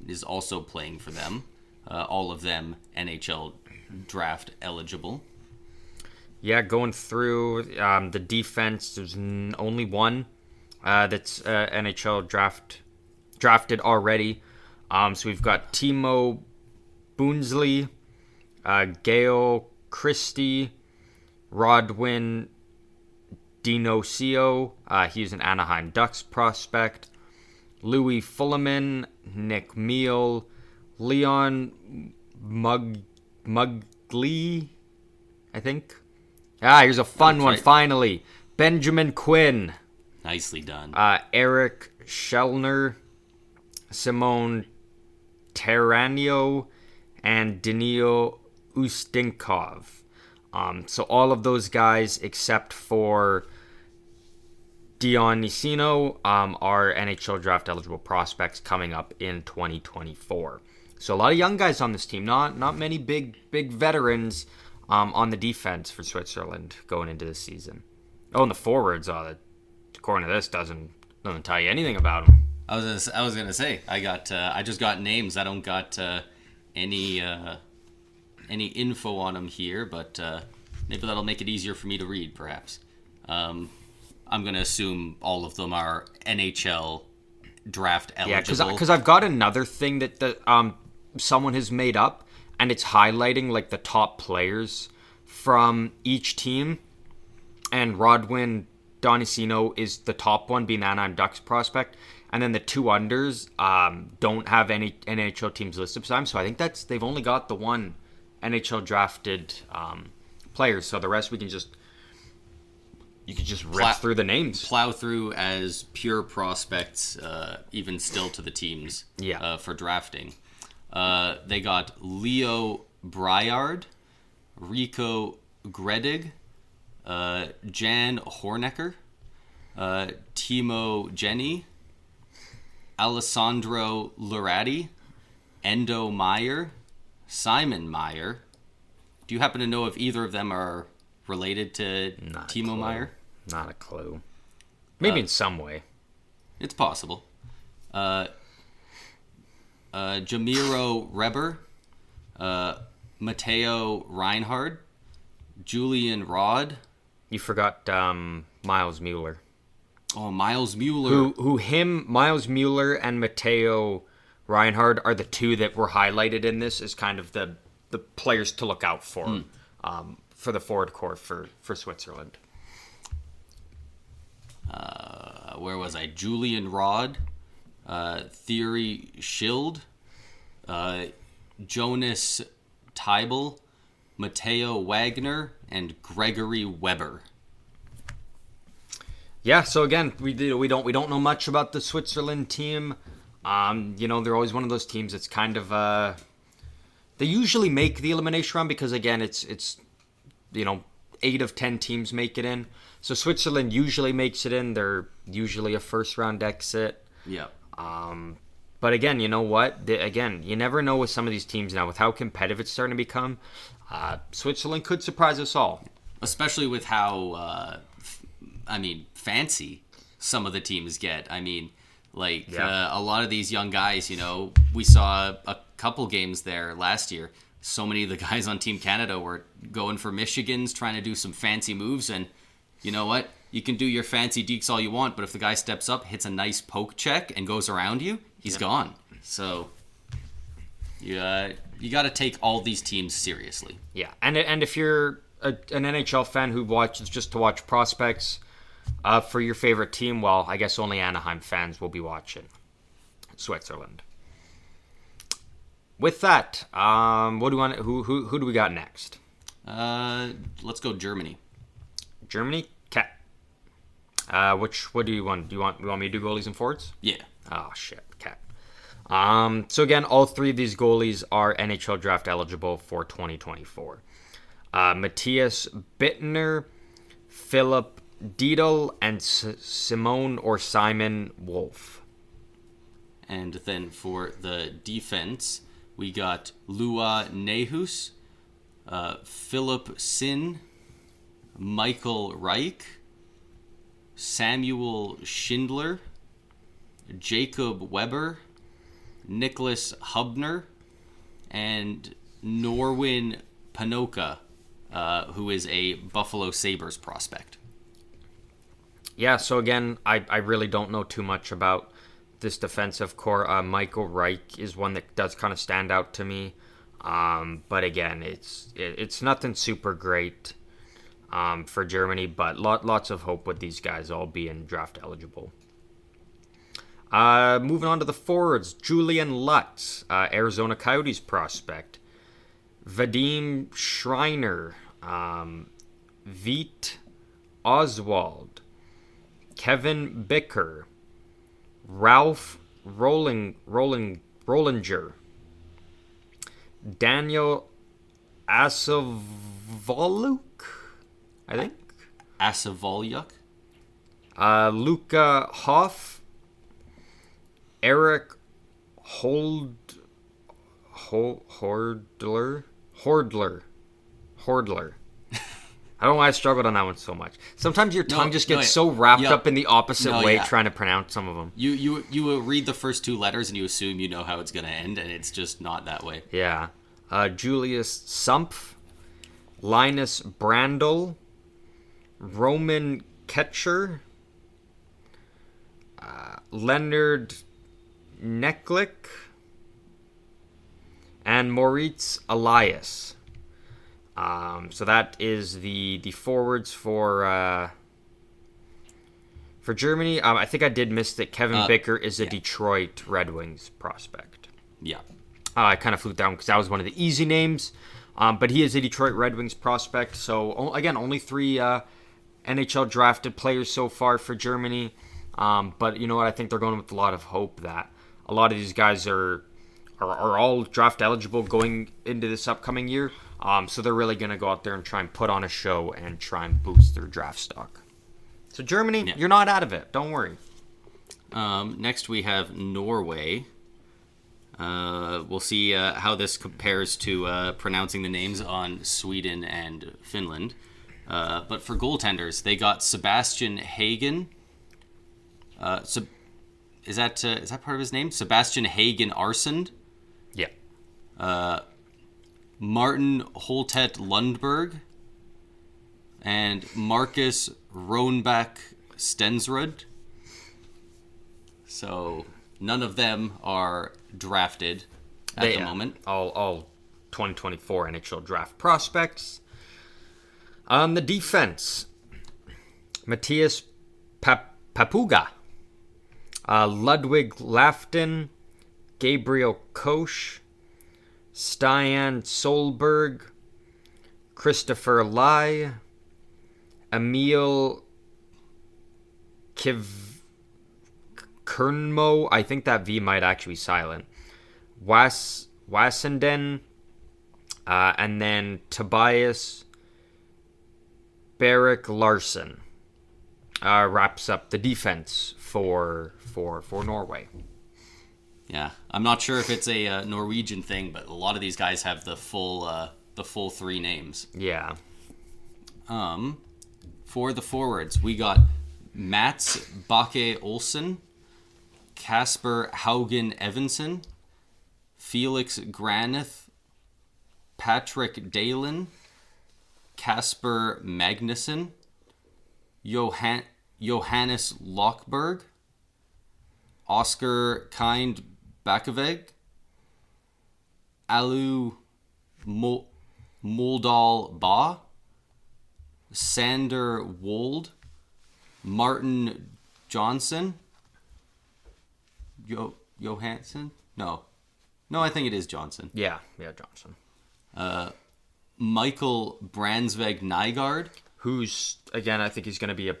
is also playing for them. All of them NHL draft eligible. Yeah, going through the defense, there's only one that's NHL drafted already. So we've got Timo Boonsley, Gail Christie, Rodwin Dinocio, he's an Anaheim Ducks prospect, Louis Fullerman, Nick Meal, Leon Mugli, I think. Here's a fun one, right. Finally. Benjamin Quinn. Nicely done. Eric Schellner, Simone Terranio, and Danilo Ustinkov. So all of those guys, except for Dionisino, are NHL draft eligible prospects coming up in 2024. So a lot of young guys on this team. Not many big veterans on the defense for Switzerland going into this season. Oh, and the forwards, according to this, doesn't tell you anything about them. I was gonna say I just got names. I don't got any info on them here, but maybe that'll make it easier for me to read, perhaps. I'm gonna assume all of them are NHL draft eligible. Yeah, because I've got another thing that someone has made up. and it's highlighting like the top players from each team. And Rodwin Donicino is the top one, being the Anaheim Ducks prospect. And then the two unders don't have any NHL teams listed beside them. So I think they've only got the one NHL drafted players. So the rest you can just rip through the names. Plow through as pure prospects, even still to the teams for drafting. They got Leo Briard, Rico Gredig, Jan Hornecker, Timo Jenny, Alessandro Lurati, Endo Meyer, Simon Meyer. Do you happen to know if either of them are related to Timo Meyer? Not a clue. Maybe in some way. It's possible. Jamiro Reber, Matteo Reinhard, Julian Rod. You forgot Miles Mueller. Oh, Miles Mueller. Miles Mueller and Matteo Reinhard are the two that were highlighted in this as kind of the players to look out for the forward core for Switzerland. Where was I? Julian Rod, Thierry Schild, Jonas Teibel, Matteo Wagner, and Gregory Weber. Yeah, so again, we don't know much about the Switzerland team. They're always one of those teams that's kind of they usually make the elimination round because again, it's 8 of 10 teams make it in. So Switzerland usually makes it in. They're usually a first round exit. Yeah. But again, you know what? You never know with some of these teams now with how competitive it's starting to become. Switzerland could surprise us all, especially with how fancy some of the teams get. I mean, a lot of these young guys. We saw a couple games there last year. So many of the guys on Team Canada were going for Michigans, trying to do some fancy moves, and you know what? You can do your fancy dekes all you want, but if the guy steps up, hits a nice poke check, and goes around you, he's gone. So you got to take all these teams seriously. Yeah, and if you're an NHL fan who watches just to watch prospects for your favorite team, well, I guess only Anaheim fans will be watching Switzerland. With that, what do you want? Who do we got next? Let's go Germany. Germany, Cat. What do you want? You want me to do goalies and forwards? Yeah. Oh shit, Cat. So again, all three of these goalies are NHL draft eligible for 2024. Matthias Bittner, Philip Diedl, and Simon Wolf. And then for the defense, we got Lua Nehus, Philip Sin, Michael Reich, Samuel Schindler, Jacob Weber, Nicholas Hubner, and Norwin Panoka, who is a Buffalo Sabres prospect. Yeah, so again, I really don't know too much about this defensive core. Michael Reich is one that does kind of stand out to me. But again, it's nothing super great for Germany, but lots of hope with these guys all being draft eligible. Moving on to the forwards, Julian Lutz, Arizona Coyotes prospect. Vadim Schreiner, Veet Oswald, Kevin Bicker, Ralph Rollinger, Daniel Asavoluk, I think. Asavoluk. Luca Hoff, Eric Hordler. I don't know why I struggled on that one so much. Sometimes your tongue just gets so wrapped up in the opposite way trying to pronounce some of them. You read the first two letters and you assume you know how it's going to end, and it's just not that way. Yeah. Julius Sumpf, Linus Brandl, Roman Ketcher, Leonard Neklik, and Moritz Elias. So that is the forwards for Germany. I think I did miss that Kevin Bicker is a Detroit Red Wings prospect. Yeah. I kind of flew down because that was one of the easy names. But he is a Detroit Red Wings prospect. So, again, only 3 NHL drafted players so far for Germany. But you know what? I think they're going with a lot of hope that a lot of these guys are all draft eligible going into this upcoming year. So they're really going to go out there and try and put on a show and try and boost their draft stock. So Germany, You're not out of it. Don't worry. Next we have Norway. We'll see how this compares to pronouncing the names on Sweden and Finland. But for goaltenders, they got Sebastian Hagen. Is that part of his name? Sebastian Hagen Arsund. Yeah. Martin Holtet Lundberg. And Marcus Rohnbach Stensrud. So none of them are drafted at the moment. All 2024 NHL draft prospects. On the defense, Matthias Papuga, Ludwig Lafton, Gabriel Koch, Stian Solberg, Christopher Lai, Emil Kernmo, I think that V might actually be silent, Wassenden, and then Tobias Barrick Larson wraps up the defense for Norway. Yeah, I'm not sure if it's a Norwegian thing, but a lot of these guys have the full 3 names. Yeah. For the forwards, we got Mats Bakke Olsen, Kasper Haugen Evanson, Felix Granith, Patrick Dalen, Kasper Magnussen, Johannes Lockberg, Oscar Kind Bakaveg, Alu Moldal Ba, Sander Wold, Martin Johnson, Johansson? No, I think it is Johnson. Yeah, Johnson. Michael Bransveg Nygaard, who's, again, I think he's going to be a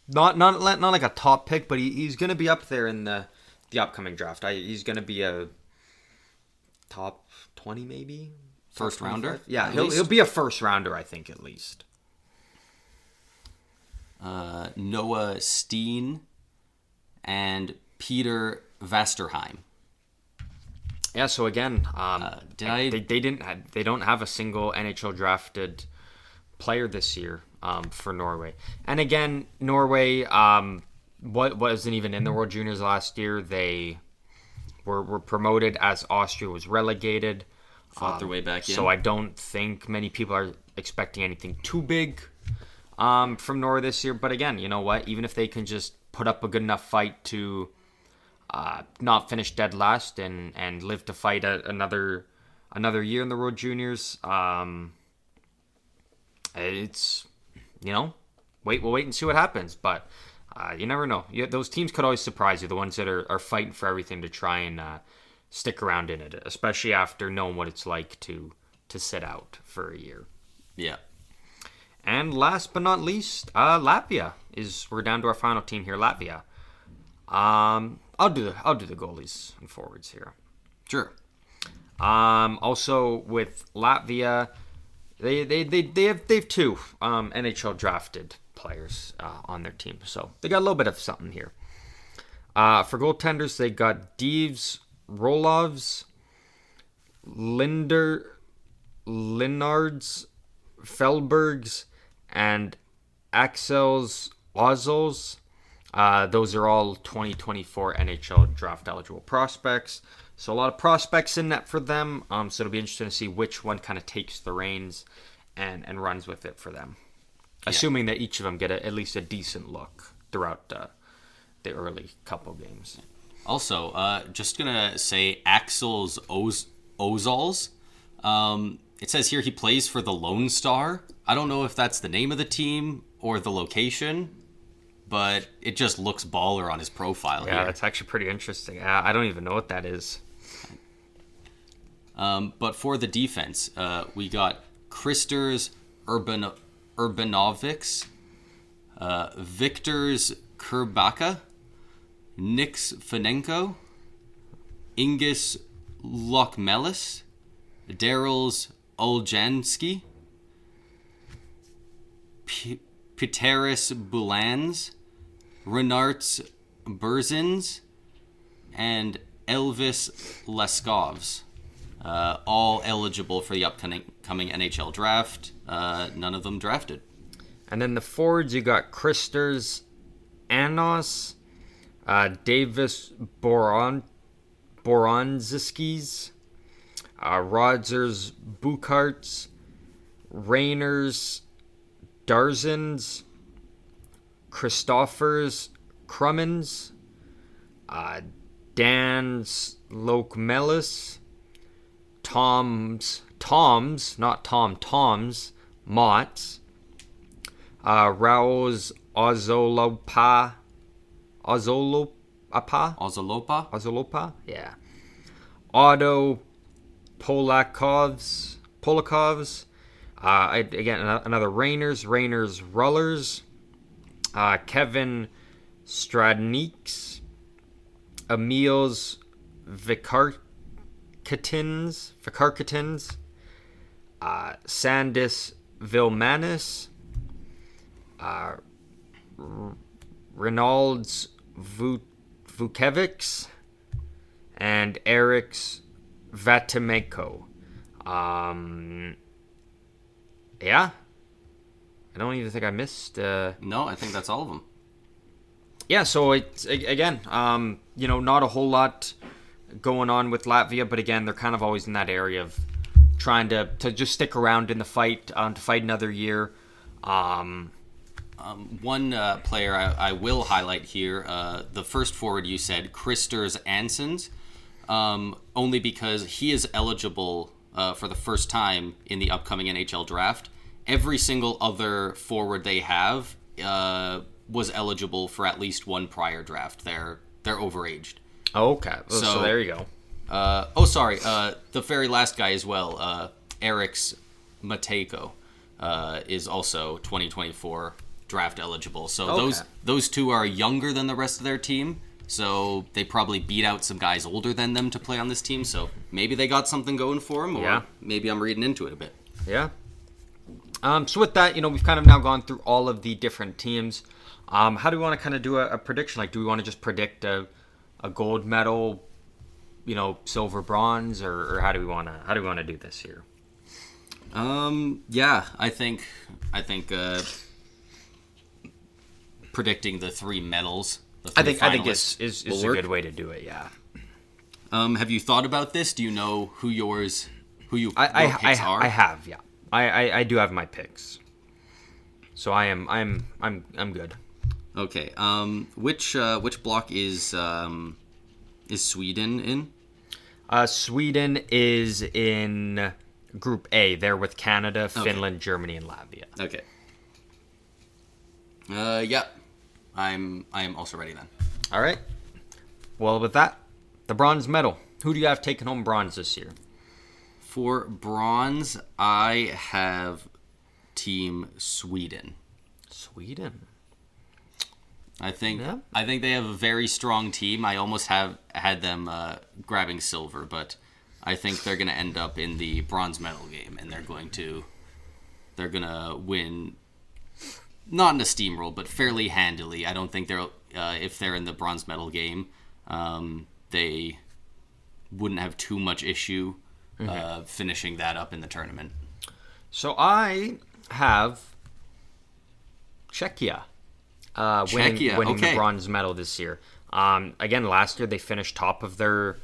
not like a top pick, but he's going to be up there in the upcoming draft. He's going to be a top 20 maybe, first rounder. Yeah, he'll be a first rounder, I think, at least. Noah Steen and Peter Vasterheim. Yeah, so again, they don't have a single NHL drafted player this year for Norway. And again, Norway wasn't even in the World Juniors last year. They were promoted as Austria was relegated. Fought their way back in. So I don't think many people are expecting anything too big from Norway this year. But again, you know what? Even if they can just put up a good enough fight to not finish dead last and live to fight another year in the World Juniors, it's, we'll wait and see what happens. But you never know. Those teams could always surprise you, the ones that are fighting for everything to try and stick around in it, especially after knowing what it's like to sit out for a year. Yeah. And last but not least, Latvia we're down to our final team here, Latvia. I'll do the goalies and forwards here. Sure. Also with Latvia, they have 2 NHL drafted players on their team, so they got a little bit of something here. For goaltenders, they got Deves Rolovs, Linnards, Felbergs, and Axels Ozels. Those are all 2024 NHL draft eligible prospects. So a lot of prospects in net for them. So it'll be interesting to see which one kind of takes the reins and runs with it for them. Yeah. Assuming that each of them get at least a decent look throughout the early couple games. Also, just going to say Axels Ozals. It says here he plays for the Lone Star. I don't know if that's the name of the team or the location, but it just looks baller on his profile here. Yeah, that's actually pretty interesting. I don't even know what that is. But for the defense, we got Kristers Urbanovics, Victor's Kurbaka, Nix Fanenko, Ingus Lokmelis, Daryl's Oljanski, Piteris Bulans, Renarts Burzins, and Elvis Leskovs. All eligible for the upcoming NHL draft. None of them drafted. And then the forwards, you got Kristers Anos, Davis Boronziskis, Rodzers Bukarts, Rainers Darzins, Christophers Crummins, Dans Lokmelis, Toms, not Toms, Motts, Raouz Ozolopa, yeah. Otto Polakovs, again, another Rainers Rullers, Kevin Stradniks, Emils Vikarkatins, Sandis Vilmanis, Reynolds Vukevics, and Eric's Vatimenko. Yeah. I don't even think I missed. No, I think that's all of them. Yeah, so it's, again, not a whole lot going on with Latvia, but again, they're kind of always in that area of trying to just stick around in the fight, to fight another year. One player I will highlight here, the first forward you said, Kristers Ansons, only because he is eligible for the first time in the upcoming NHL draft. Every single other forward they have was eligible for at least one prior draft. They're overaged. Oh, okay. So there you go. The very last guy as well, Eric's Matejko, is also 2024 draft eligible. So those two are younger than the rest of their team. So they probably beat out some guys older than them to play on this team. So maybe they got something going for them, or maybe I'm reading into it a bit. Yeah. So with that, we've kind of now gone through all of the different teams. How do we want to kind of do a prediction? Like, do we want to just predict a gold medal, silver, bronze, or how do we want to do this here? I think predicting the three medals. I think is a good way to do it. Yeah. Have you thought about this? Do you know who your picks are? I have. Yeah. I do have my picks. So I'm good. Okay. Which block is Sweden in? Sweden is in Group A. They're with Canada, Finland, Germany, and Latvia. Okay. Yeah. I am also ready then. All right. Well, with that, the bronze medal. Who do you have taking home bronze this year? For bronze, I have Team Sweden. Sweden. I think they have a very strong team. I almost had them grabbing silver, but I think they're going to end up in the bronze medal game, and they're going to win, not in a steamroll, but fairly handily. I don't think if they're in the bronze medal game, they wouldn't have too much issue finishing that up in the tournament. So I have Czechia. Winning the bronze medal this year. Again, last year they finished top of their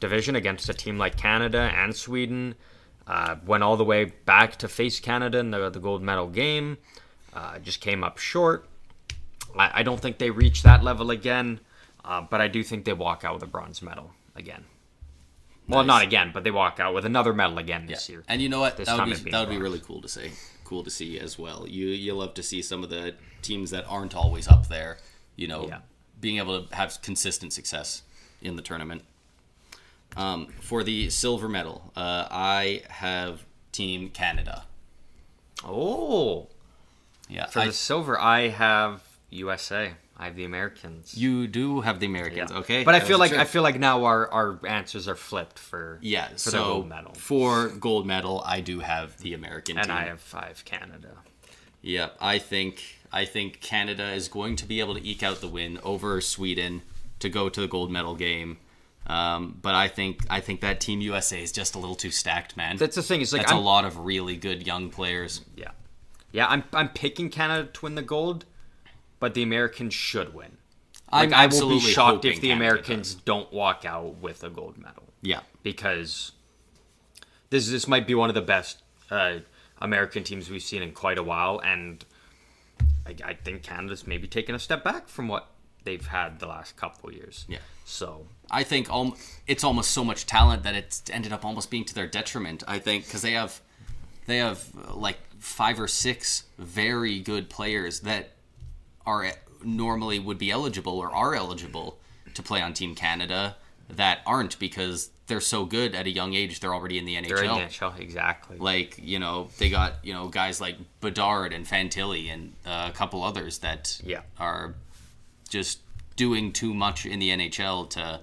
division against a team like Canada and Sweden. Went all the way back to face Canada in the gold medal game. Just came up short. I don't think they reach that level again, but I do think they walk out with a bronze medal again. Well, Nice. not again, but they walk out with another medal again this year. And you know what? This That time would it be being really bronze. cool to see as well. You love to see some of the teams that aren't always up there, Yeah. being able to have consistent success in the tournament. For the silver medal, I have Team Canada. Oh, Yeah, for the silver, I have USA. I have the Americans. you do have the Americans, okay? But I That feel was like true. I feel like now our answers are flipped for Yeah, for so the gold medal. for gold medal, I do have the American And team. I have 5 Canada. Yeah, I think Canada is going to be able to eke out the win over Sweden to go to the gold medal game. But I think that Team USA is just a little too stacked, man. That's the thing. It's like That's a I'm, lot of really good young players. yeah. I'm picking Canada to win the gold, but the Americans should win. I'm I will be absolutely shocked hoping if the Canada Americans does. don't walk out with a gold medal. Yeah, Because this might be one of the best American teams we've seen in quite a while, and I think Canada's maybe taken a step back from what they've had the last couple years. yeah. So I think it's almost so much talent that it's ended up almost being to their detriment. I think because they have like 5 or 6 very good players that are normally would be eligible or are eligible to play on Team Canada that aren't because they're so good at a young age. They're already in the NHL. they're in the NHL, exactly. Like, they got, guys like Bedard and Fantilli and a couple others that Yeah. are just doing too much in the NHL to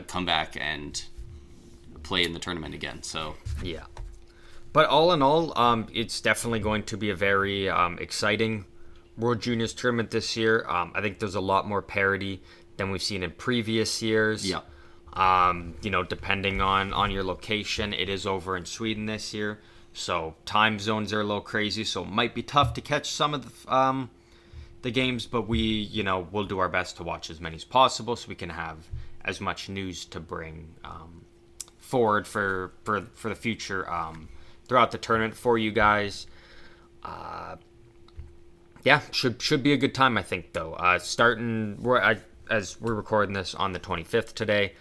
come back and play in the tournament again. So, Yeah. But all in all, it's definitely going to be a very exciting World Juniors tournament this year. I think there's a lot more parity than we've seen in previous years. yeah. Depending on your location, it is over in Sweden this year. So time zones are a little crazy, so it might be tough to catch some of the games, but we'll do our best to watch as many as possible so we can have as much news to bring forward for the future throughout the tournament for you guys. Should be a good time, I think, though. As we're recording this on the 25th today,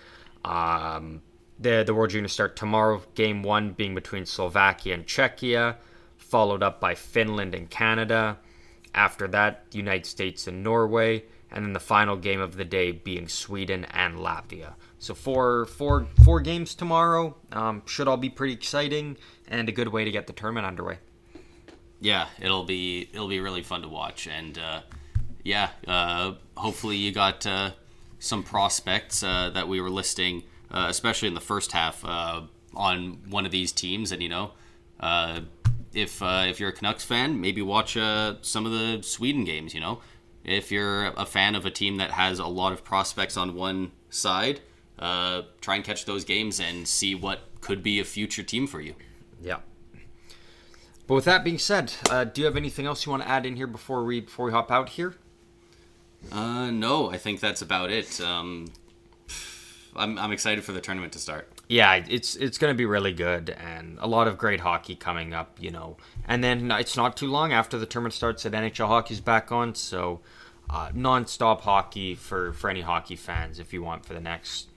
the World Juniors start tomorrow. Game 1 being between Slovakia and Czechia, followed up by Finland and Canada. After that, the United States and Norway, and then the final game of the day being Sweden and Latvia. So four games tomorrow. Should all be pretty exciting and a good way to get the tournament underway. Yeah, it'll be really fun to watch, and hopefully you got some prospects that we were listing, especially in the first half, on one of these teams. And if you're a Canucks fan, maybe watch some of the Sweden games. If you're a fan of a team that has a lot of prospects on one side, try and catch those games and see what could be a future team for you. Yeah. But with that being said, do you have anything else you want to add in here before we hop out here? No, I think that's about it. I'm excited for the tournament to start. Yeah, it's going to be really good, and a lot of great hockey coming up, And then it's not too long after the tournament starts that NHL hockey's back on, so non-stop hockey for any hockey fans if you want for the next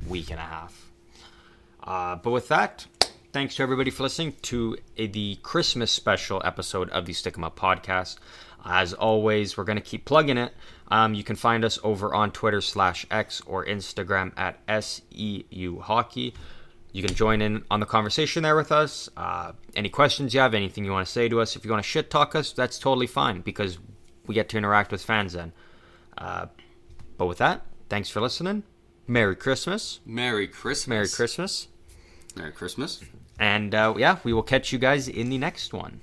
week and a half. But with that, thanks to everybody for listening to the Christmas special episode of the Stick 'em Up podcast. As always, we're going to keep plugging it. You can find us over on Twitter /X or Instagram at SEU Hockey. You can join in on the conversation there with us. Any questions you have, anything you want to say to us, if you want to shit talk us, that's totally fine because we get to interact with fans then. But with that, thanks for listening. Merry Christmas. Merry Christmas. Merry Christmas. Merry Christmas. And we will catch you guys in the next one.